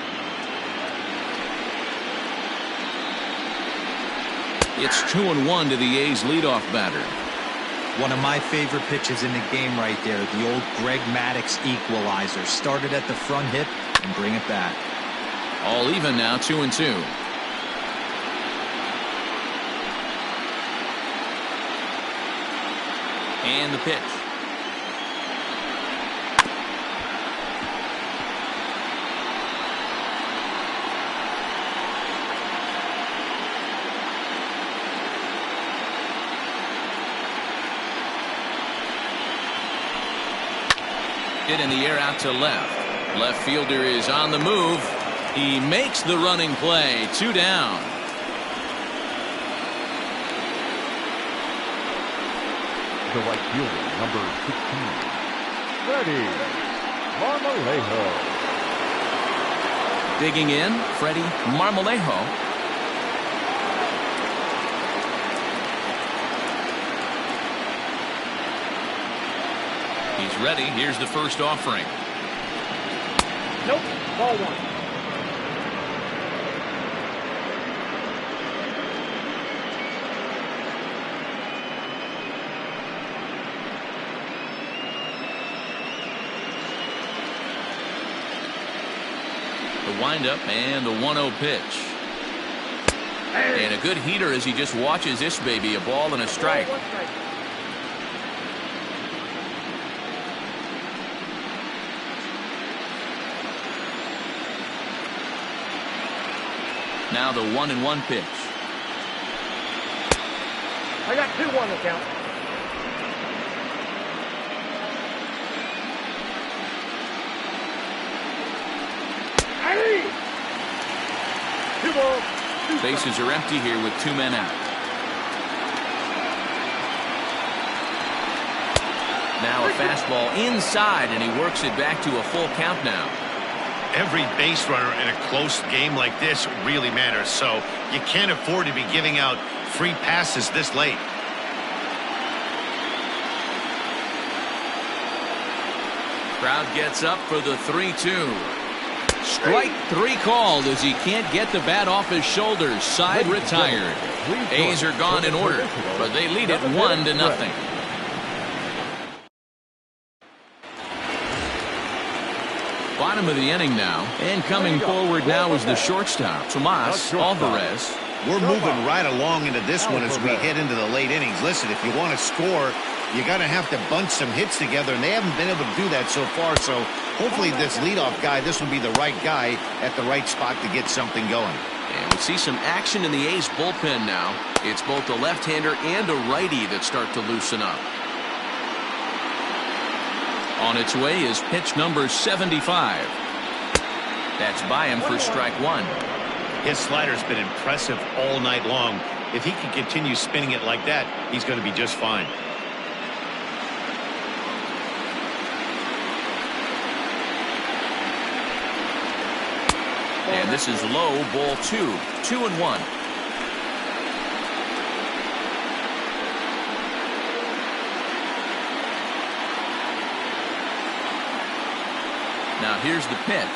It's 2-1 to the A's leadoff batter. One of my favorite pitches in the game right there, the old Greg Maddux equalizer. Started at the front hip and bring it back. All even now, 2-2. And the pitch. Hit in the air out to left. Left fielder is on the move. He makes the running play. 2 down. The right fielder, number 16, Freddie Marmolejo. Digging in, Freddie Marmolejo. He's ready. Here's the first offering. Nope. Ball 1. The windup and the 1-0 pitch. And a good heater as he just watches this baby. A ball and a strike. Now the 1-1 pitch. I got 2-1 to count. Hey! 2 balls. Bases are empty here with 2 men out. Now a fastball inside, and he works it back to a full count now. Every base runner in a close game like this really matters, so you can't afford to be giving out free passes this late. Crowd gets up for the 3-2. Strike 3 called as he can't get the bat off his shoulders. Side retired. A's are gone in order, but they lead it 1-0. Bottom of the inning now, and coming forward now is the shortstop, Tomas Alvarez. We're moving right along into this one as we head into the late innings. Listen, if you want to score, you got to have to bunch some hits together, and they haven't been able to do that so far. So hopefully this leadoff guy, this will be the right guy at the right spot to get something going. And we see some action in the A's bullpen now. It's both a left-hander and a righty that start to loosen up. On its way is pitch number 75. That's by him for strike 1. His slider's been impressive all night long. If he can continue spinning it like that, he's going to be just fine. And this is low, ball 2. 2-1. Now here's the pitch.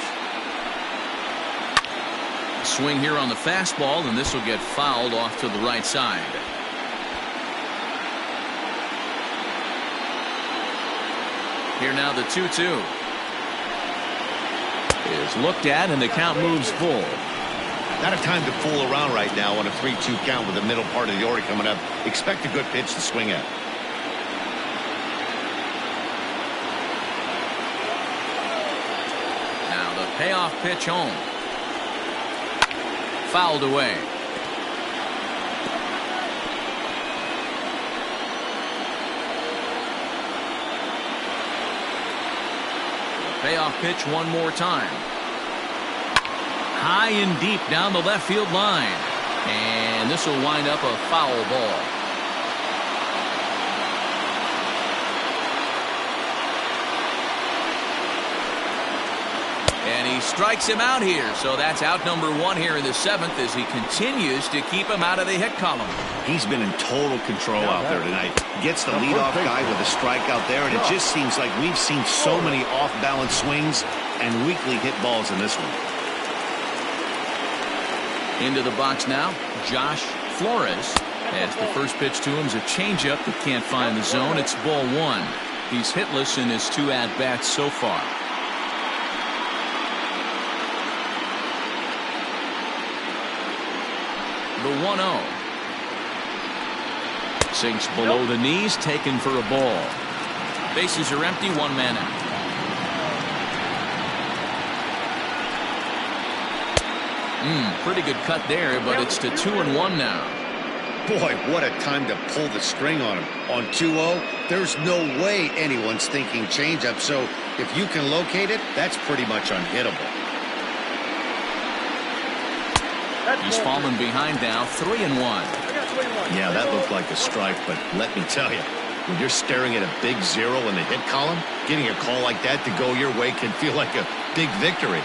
Swing here on the fastball, and this will get fouled off to the right side. Here now the 2-2 is looked at, and the count moves full. Not a time to fool around right now on a 3-2 count with the middle part of the order coming up. Expect a good pitch to swing at. Now the payoff pitch home. fouled away. Payoff pitch one more time. High and deep down the left field line. And this will wind up a foul ball. And he strikes him out here. So that's out number one here in the seventh as he continues to keep him out of the hit column. He's been in total control out there tonight. Gets the leadoff guy with a strikeout there, and it just seems like we've seen so many off-balance swings and weakly hit balls in this one. Into the box now, Josh Flores. As the first pitch to him is a changeup that can't find the zone. It's ball one. He's hitless in his two at-bats so far. The 1-0. Sinks below the knees, taken for a ball. Bases are empty, one man out. Pretty good cut there, but it's to 2-1 now. Boy, what a time to pull the string on him. On 2-0, there's no way anyone's thinking changeup, so if you can locate it, that's pretty much unhittable. He's fallen behind now, 3-1. Yeah, that looked like a strike, but let me tell you, when you're staring at a big zero in the hit column, getting a call like that to go your way can feel like a big victory.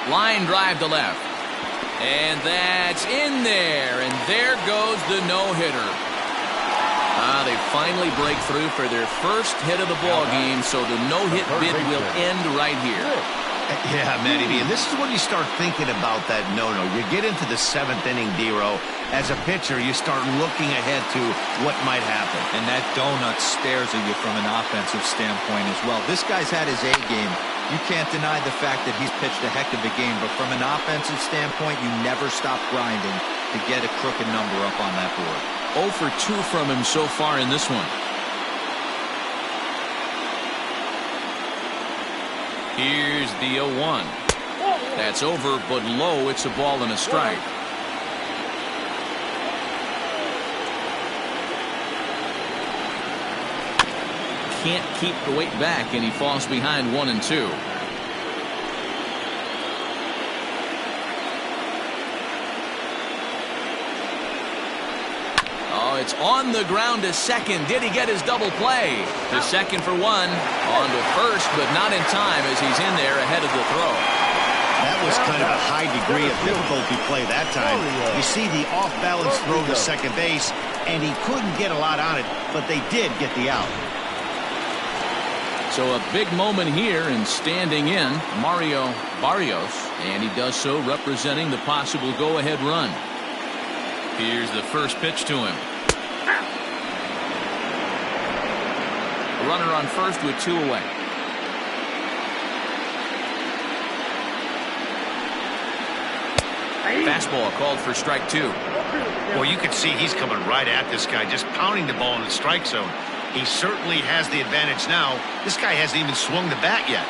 Line drive to left. And that's in there. And there goes the no-hitter. They finally break through for their first hit of the ball game, so the no-hit bid will end right here. Yeah, Matty B, and this is when you start thinking about that no-no. You get into the seventh inning, D-Row. As a pitcher, you start looking ahead to what might happen. And that donut stares at you from an offensive standpoint as well. This guy's had his A game. You can't deny the fact that he's pitched a heck of a game, but from an offensive standpoint, you never stop grinding to get a crooked number up on that board. 0 for 2 from him so far in this one. Here's the 0-1. That's over, but low. It's a ball and a strike. Can't keep the weight back, and he falls behind 1-2. Oh, it's on the ground to second. Did he get his double play? To second for one. On to first, but not in time as he's in there ahead of the throw. That was kind of a high degree of difficulty play that time. You see the off-balance throw to second base, and he couldn't get a lot on it, but they did get the out. So a big moment here, and standing in, Barrios, and he does so representing the possible go-ahead run. Here's the first pitch to him. A runner on first with 2 away. Fastball called for strike 2. Well, you can see he's coming right at this guy, just pounding the ball in the strike zone. He certainly has the advantage now. This guy hasn't even swung the bat yet.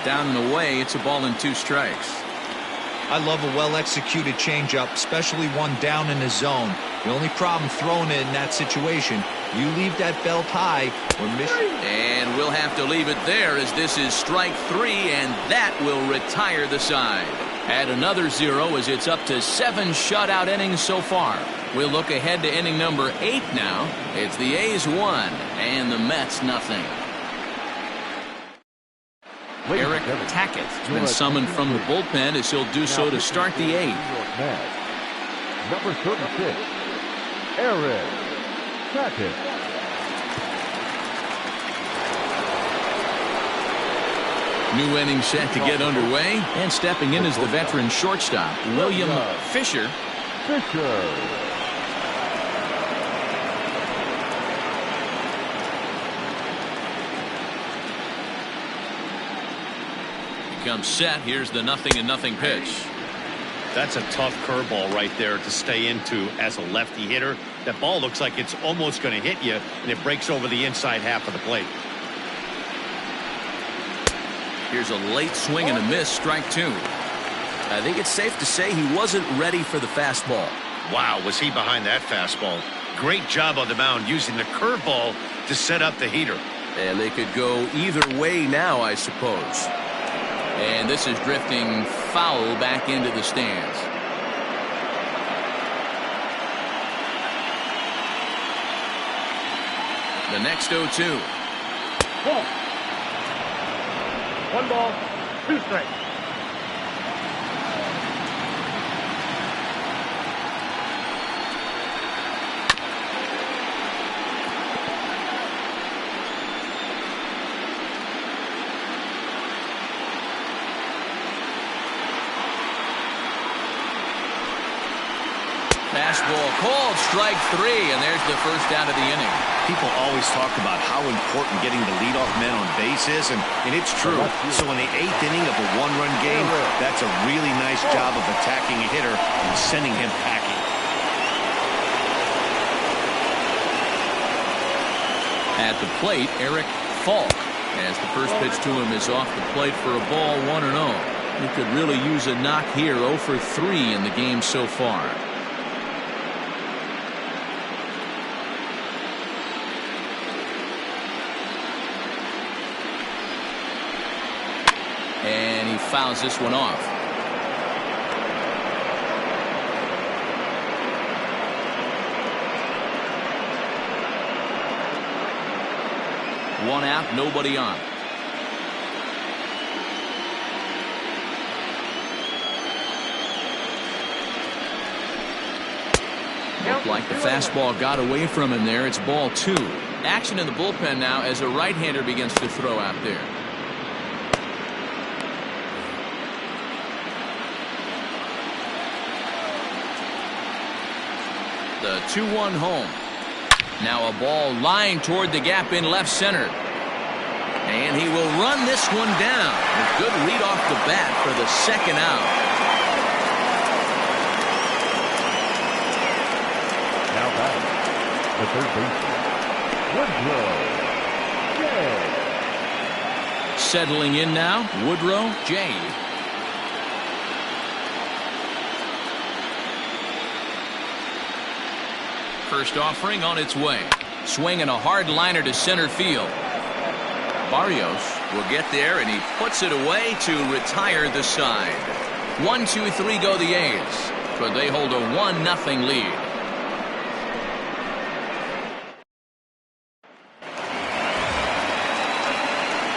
Down and away, it's a ball and 2 strikes. I love a well-executed changeup, especially one down in the zone. The only problem throwing it in that situation, you leave that belt high or miss. And we'll have to leave it there as this is strike 3, and that will retire the side. Add another 0 as it's up to 7 shutout innings so far. We'll look ahead to inning number 8 now. It's the A's 1 and the Mets nothing. Eric Tackett's been summoned from the bullpen as he'll do so to start the 8th. Number 36, Eric Tackett. New inning set to get underway, and stepping in is the veteran shortstop, William Fisher. Comes set. Here's the 0-0 pitch. That's a tough curveball right there to stay into as a lefty hitter. That ball looks like it's almost going to hit you, and it breaks over the inside half of the plate. Here's a late swing and a miss, strike 2. I think it's safe to say he wasn't ready for the fastball. Wow, was he behind that fastball. Great job on the mound using the curveball to set up the heater. And they could go either way now, I suppose. And this is drifting foul back into the stands. The next 0-2. Ball. 1 ball, 2 strikes. Fastball called, strike 3, and there's the first out of the inning. People always talk about how important getting the leadoff man on base is, and it's true. So in the 8th inning of a 1-run game, that's a really nice job of attacking a hitter and sending him packing. At the plate, Eric Falk, as the first pitch to him is off the plate for a ball, 1-0. He could really use a knock here, 0 for 3 in the game so far. And he fouls this one off. One out, nobody on. Looked like the fastball got away from him there. It's ball 2. Action in the bullpen now as a right-hander begins to throw out there. The 2-1 home. Now a ball lined toward the gap in left center. And he will run this one down. A good read off the bat for the second out. Now batting, the third baseman, Woodrow J. Settling in now, Woodrow J. First offering on its way. Swinging a hard liner to center field. Barrios will get there, and he puts it away to retire the side. 1-2-3 go the A's, but they hold a 1-0 lead.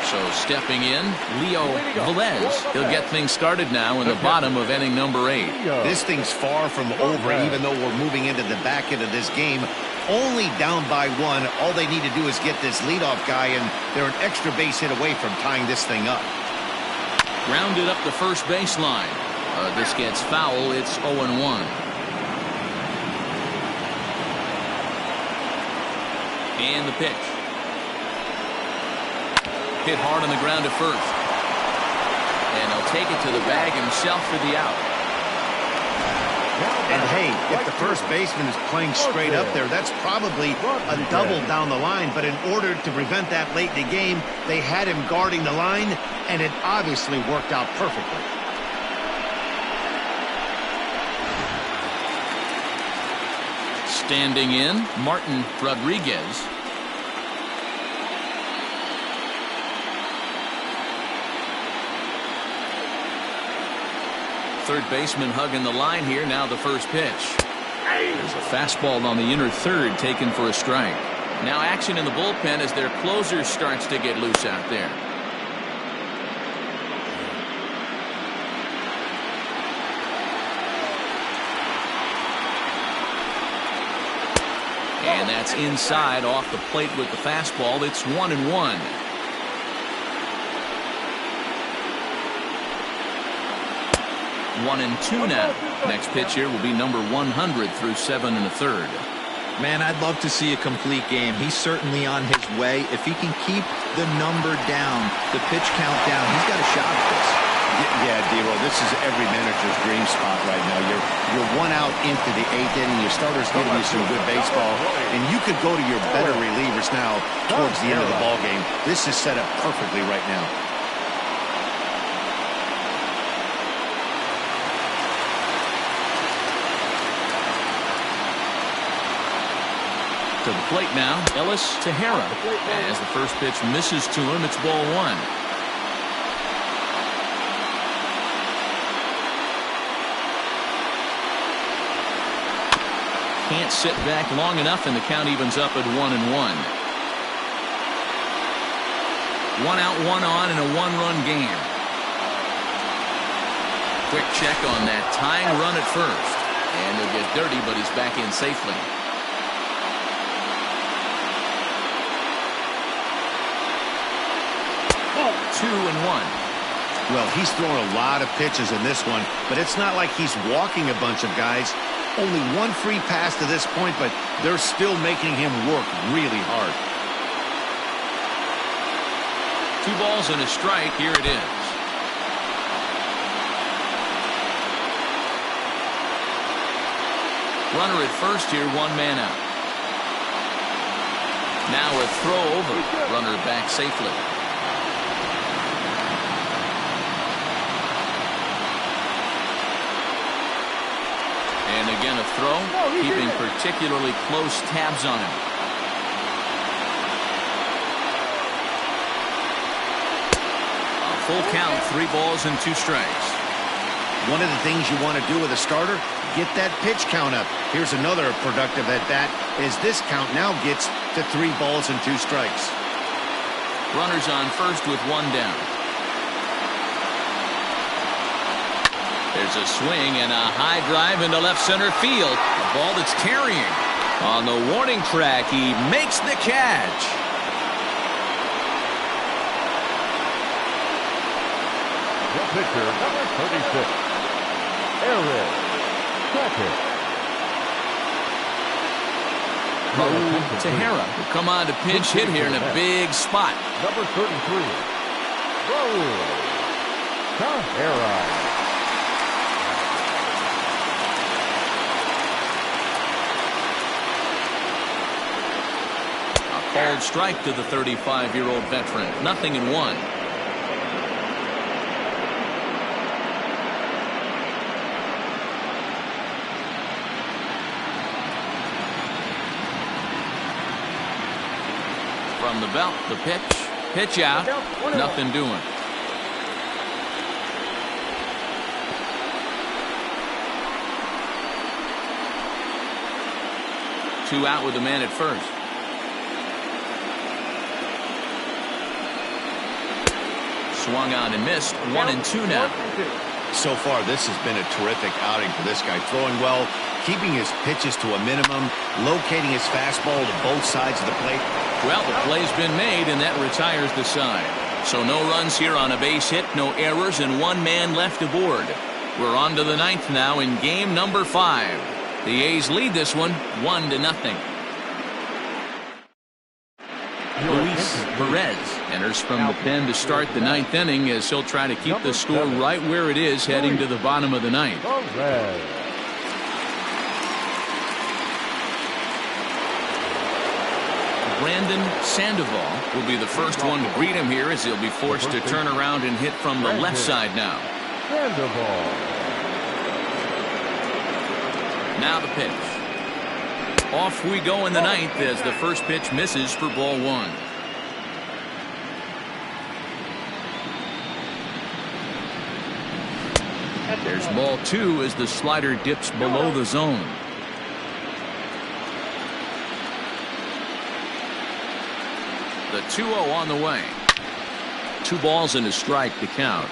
So stepping in, Leo Velez. He'll get things started now in the bottom of inning number 8. This thing's far from over, even though we're moving into the back end of this game. Only down by 1. All they need to do is get this leadoff guy, and they're an extra base hit away from tying this thing up. Grounded up the first baseline. This gets foul. It's 0-1. And the pitch. Hit hard on the ground to first. And he'll take it to the bag himself for the out. And hey, if the first baseman is playing straight up there, that's probably a double down the line. But in order to prevent that late in the game, they had him guarding the line, and it obviously worked out perfectly. Standing in, Martin Rodriguez. Third baseman hugging the line here. Now the first pitch. There's a fastball on the inner third taken for a strike. Now action in the bullpen as their closer starts to get loose out there. And that's inside off the plate with the fastball. It's 1-1. One and two now. Next pitch here will be number 100 through 7 1/3. Man, I'd love to see a complete game. He's certainly on his way. If he can keep the number down, the pitch count down, he's got a shot at this. Yeah, D-Roll, this is every manager's dream spot right now. You're 1 out into the 8th inning. Your starter's giving you some good baseball, and you could go to your better relievers now towards the end of the ball game. This is set up perfectly right now. To the plate now, Ellis Tejera. As the first pitch misses to him, it's ball one. Can't sit back long enough, and the count evens up at 1-1. 1 out, 1 on, and a 1-run game. Quick check on that tying run at first. And he'll get dirty, but he's back in safely. Oh, 2-1. Well, he's throwing a lot of pitches in this one, but it's not like he's walking a bunch of guys. Only one free pass to this point, but they're still making him work really hard. 2 balls and a strike. Here it is. Runner at first here, 1 man out. Now a throw over. Runner back safely. And again a throw, keeping particularly close tabs on him. A full count, 3 balls and 2 strikes. One of the things you want to do with a starter, get that pitch count up. Here's another productive at bat as this count now gets to 3 balls and 2 strikes. Runners on first with 1 down. There's a swing and a high drive into left center field. A ball that's carrying. On the warning track, he makes the catch. The pitcher, number 36, Aaron Second. Tejera will come on to pinch hit here in a big spot. Number 33, Tejera. Called strike to the 35-year-old veteran. 0-1. From the belt, the pitch out. Nothing doing. Two out with the man at first. Swung out and missed. 1-2 now. So far, this has been a terrific outing for this guy. Throwing well, keeping his pitches to a minimum, locating his fastball to both sides of the plate. Well, the play's been made, and that retires the side. So no runs here on a base hit, no errors, and 1 man left aboard. We're on to the 9th now in game number 5. The A's lead this one 1-0. Luis Perez enters from the pen to start the 9th inning as he'll try to keep the score right where it is heading to the bottom of the 9th. Brandon Sandoval will be the first one to greet him here as he'll be forced to turn around and hit from the left side now. Sandoval. Now the pitch. Off we go in the 9th as the first pitch misses for ball 1. There's ball 2 as the slider dips below the zone. The 2-0 on the way. 2 balls and a strike to count.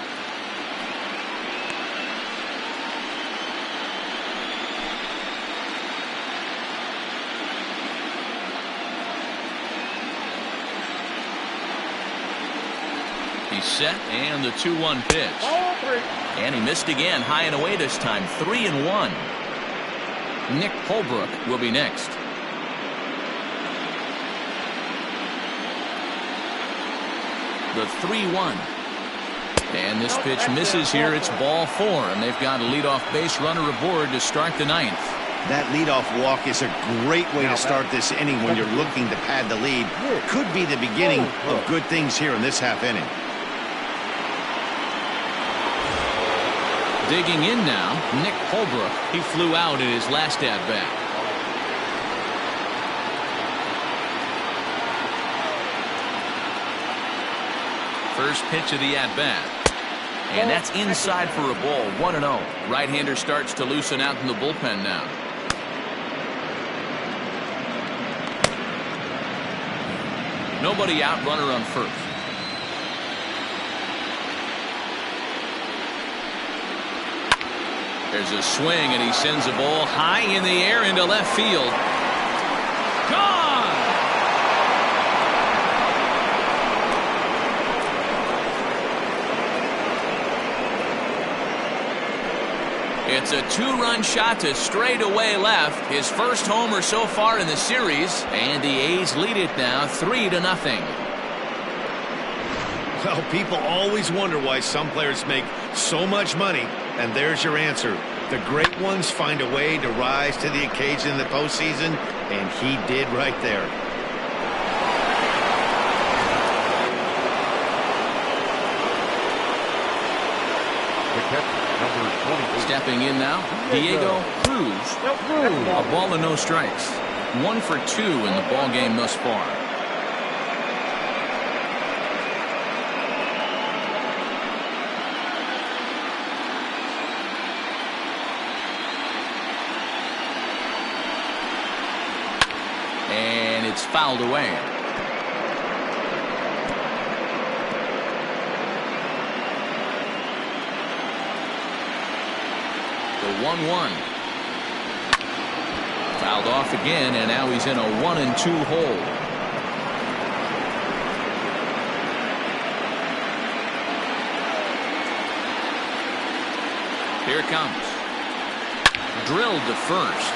He's set, and the 2-1 pitch. And he missed again, high and away this time. 3-1. Nick Holbrook will be next. The 3-1. And this pitch misses here. It's ball 4, and they've got a leadoff base runner aboard to start the 9th. That leadoff walk is a great way to start this inning when you're looking to pad the lead. Could be the beginning of good things here in this half inning. Digging in now, Nick Holbrook. He flew out in his last at-bat. First pitch of the at-bat. And that's inside for a ball. 1-0. Right-hander starts to loosen out in the bullpen now. Nobody out, runner on first. There's a swing, and he sends a ball high in the air into left field. Gone! It's a two-run shot to straightaway left. His first homer so far in the series, and the A's lead it now 3-0. Well, people always wonder why some players make so much money, and there's your answer. The great ones find a way to rise to the occasion in the postseason, and he did right there. The catcher, number 28. Stepping in now, Diego Cruz. A ball and no strikes. 1 for 2 in the ball game thus far. And it's fouled away. The 1-1. Fouled off again, and now he's in a 1-2 hole. Here it comes. Drilled to first.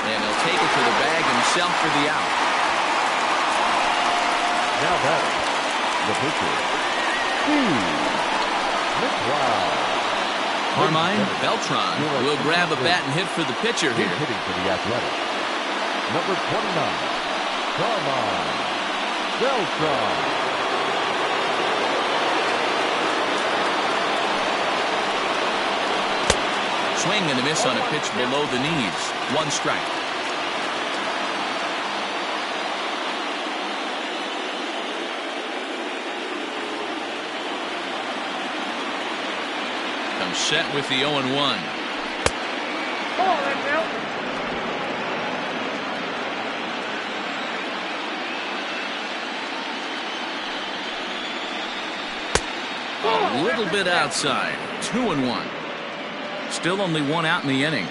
And he'll take it to the bag himself for the out. Now batting, the pitcher, Steve. Carmine Beltran will grab a bat and hit for the pitcher here. Hitting for the Athletic. Number 29, Carmine Beltran. Swing and a miss on a pitch below the knees. 1 strike. Comes set with the 0-1. A little bit outside. 2-1. Still only 1 out in the inning.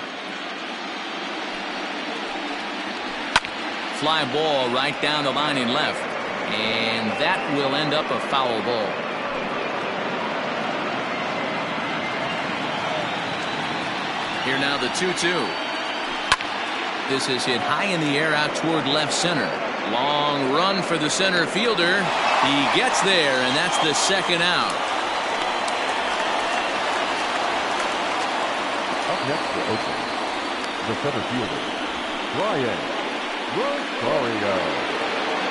Fly ball right down the line in left. And that will end up a foul ball. Here now the 2-2. This is hit high in the air out toward left center. Long run for the center fielder. He gets there, and that's the second out. Up next for Oakland, the center fielder, Rosario.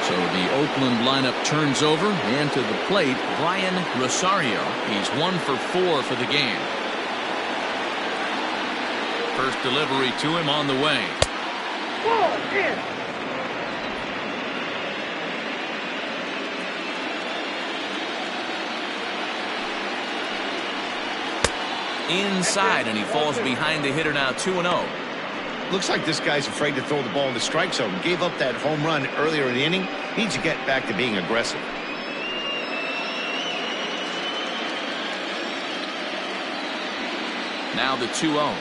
So the Oakland lineup turns over, and to the plate, Brian Rosario. He's 1 for 4 for the game. First delivery to him on the way. Inside, and he falls behind the hitter now. 2-0. Looks like this guy's afraid to throw the ball in the strike zone. Gave up that home run earlier in the inning. Needs to get back to being aggressive. Now the 2-0.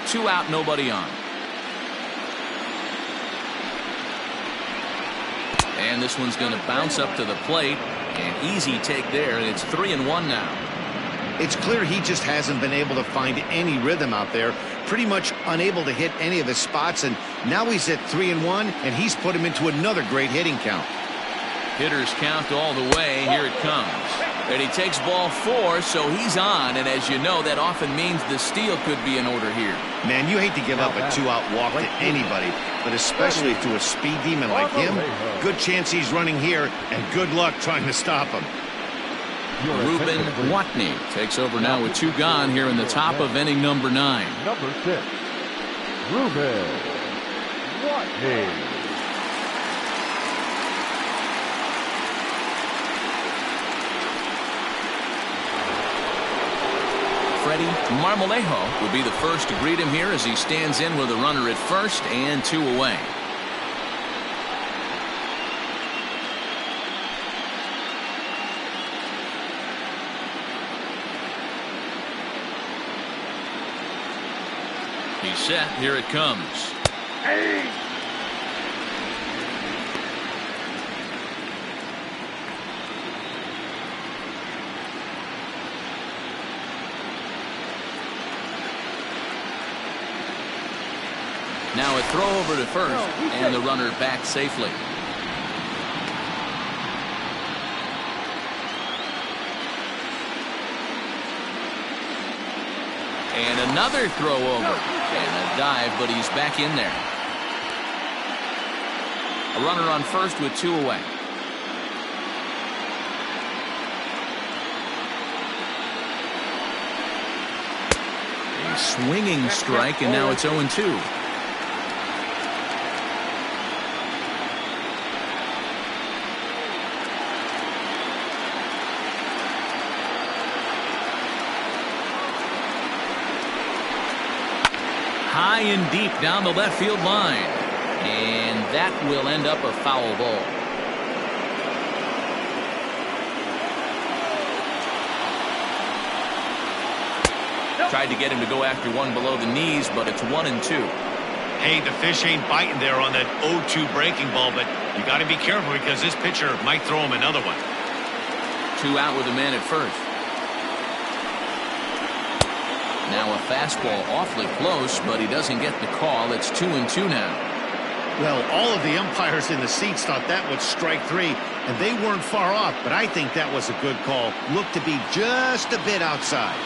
Two out, nobody on. And this one's going to bounce up to the plate. An easy take there, and it's 3-1 now. It's clear he just hasn't been able to find any rhythm out there. Pretty much unable to hit any of his spots, and now he's at 3-1, and he's put him into another great hitting count. Hitters count all the way. Here it comes. And he takes ball 4, so he's on. And as you know, that often means the steal could be in order here. Man, you hate to give up a 2-out walk to anybody, but especially to a speed demon like him. Good chance he's running here, and good luck trying to stop him. Ruben Watney takes over now with 2 gone here in the top of inning number 9. Number 6, Ruben Watney. Freddie Marmolejo will be the first to greet him here as he stands in with a runner at first and 2 away. He's set. Here it comes. Hey! Now a throw over to first, and the runner back safely. And another throw over. And a dive, but he's back in there. A runner on first with 2 away. A swinging strike, and now it's 0-2. High and deep down the left field line, and that will end up a foul ball. Tried to get him to go after one below the knees, but it's 1-2. Hey, the fish ain't biting there on that 0-2 breaking ball, but you got to be careful because this pitcher might throw him another one. 2 out with a man at first. Now a fastball awfully close, but he doesn't get the call. It's 2-2 now. Well, all of the umpires in the seats thought that was strike 3, and they weren't far off, but I think that was a good call. Looked to be just a bit outside.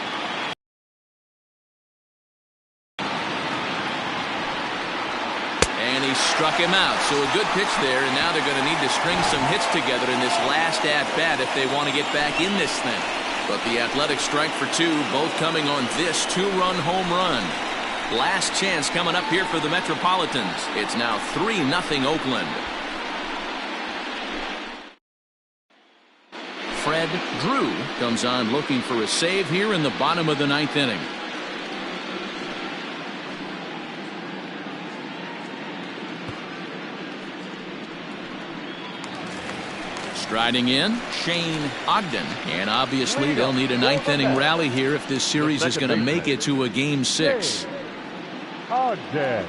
And he struck him out, so a good pitch there, and now they're going to need to string some hits together in this last at-bat if they want to get back in this thing. But the Athletics strike for 2, both coming on this 2-run home run. Last chance coming up here for the Metropolitans. It's now 3-0 Oakland. Fred Drew comes on looking for a save here in the bottom of the 9th inning. Striding in, Shane Ogden. And obviously they'll need a 9th inning rally here if this series is going to make it to a Game 6. Ogden.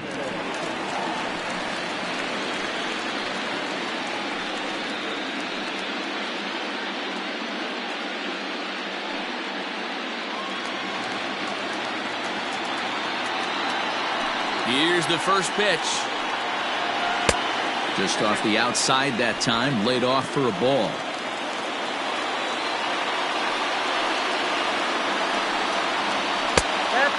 Here's the first pitch. Just off the outside that time, laid off for a ball.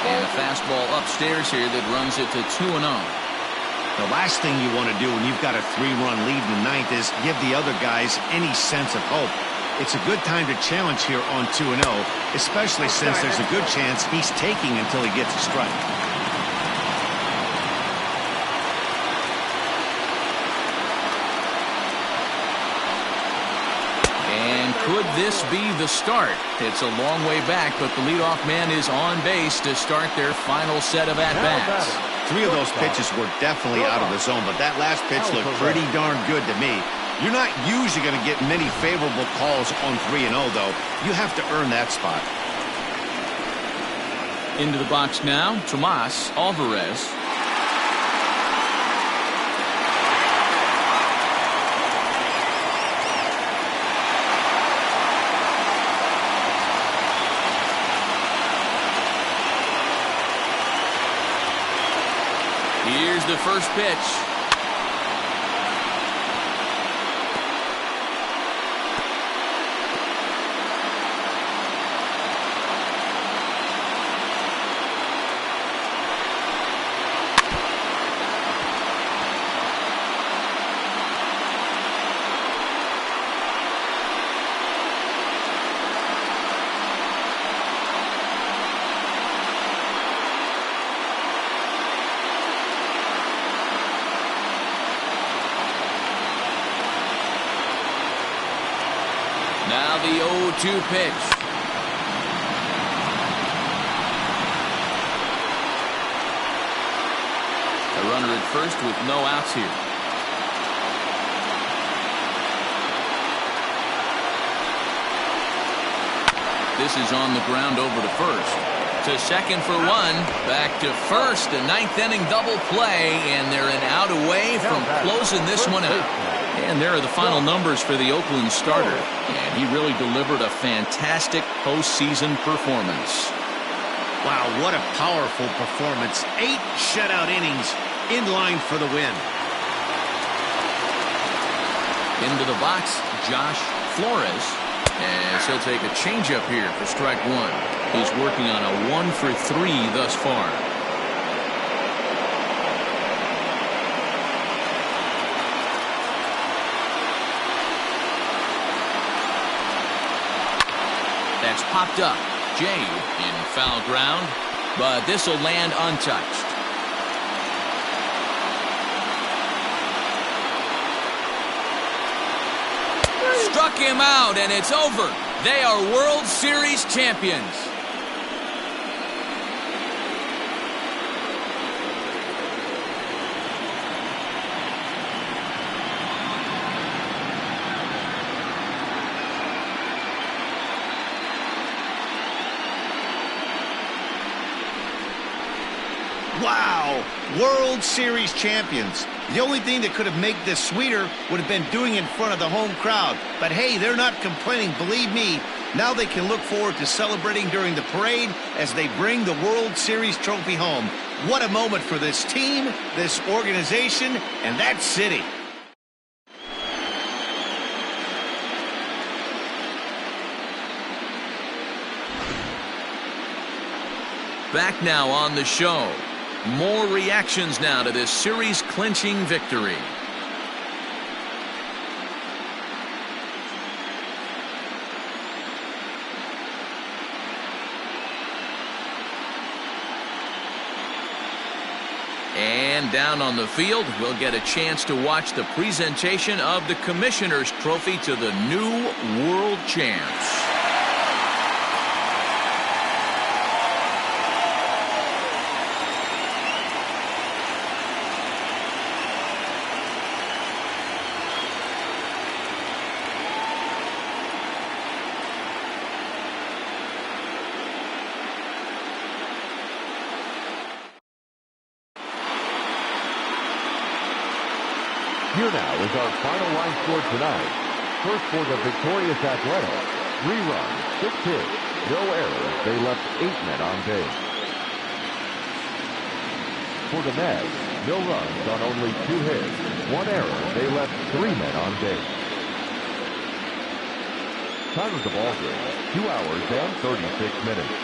And a fastball upstairs here that runs it to 2-0. The last thing you want to do when you've got a 3-run lead in the 9th is give the other guys any sense of hope. It's a good time to challenge here on 2-0, especially since there's a good chance he's taking until he gets a strike. Could this be the start? It's a long way back, but the leadoff man is on base to start their final set of at-bats. 3 of those pitches were definitely out of the zone, but that last pitch looked pretty darn good to me. You're not usually going to get many favorable calls on 3-0, though. You have to earn that spot. Into the box now, Tomas Alvarez. Here's the first pitch. 0-2 pitch. A runner at first with no outs here. This is on the ground over to first. To second for one. Back to first. A ninth-inning double play, and they're an out away from closing this one out. And there are the final numbers for the Oakland starter. And he really delivered a fantastic postseason performance. Wow, what a powerful performance. 8 shutout innings in line for the win. Into the box, Josh Flores. As he'll take a changeup here for strike one. He's working on a 1 for 3 thus far. That's popped up. Jay in foul ground, but this will land untouched. Struck him out, and it's over. They are World Series champions. Wow, World Series champions. The only thing that could have made this sweeter would have been doing it in front of the home crowd. But hey, they're not complaining, believe me. Now they can look forward to celebrating during the parade as they bring the World Series trophy home. What a moment for this team, this organization, and that city. Back now on the show. More reactions now to this series-clinching victory. And down on the field, we'll get a chance to watch the presentation of the Commissioner's Trophy to the new world champs. Here now is our final line score tonight. First for the victorious Athletics. 3 runs, 6 hits, no errors. They left 8 men on base. For the Mets, no runs on only 2 hits, 1 error. They left 3 men on base. Time of the ball game, 2 hours and 36 minutes.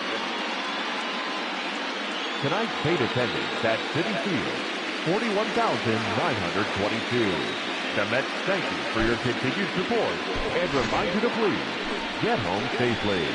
Tonight's paid attendance at Citi Field, 41,922. The Mets thank you for your continued support and remind you to please get home safely.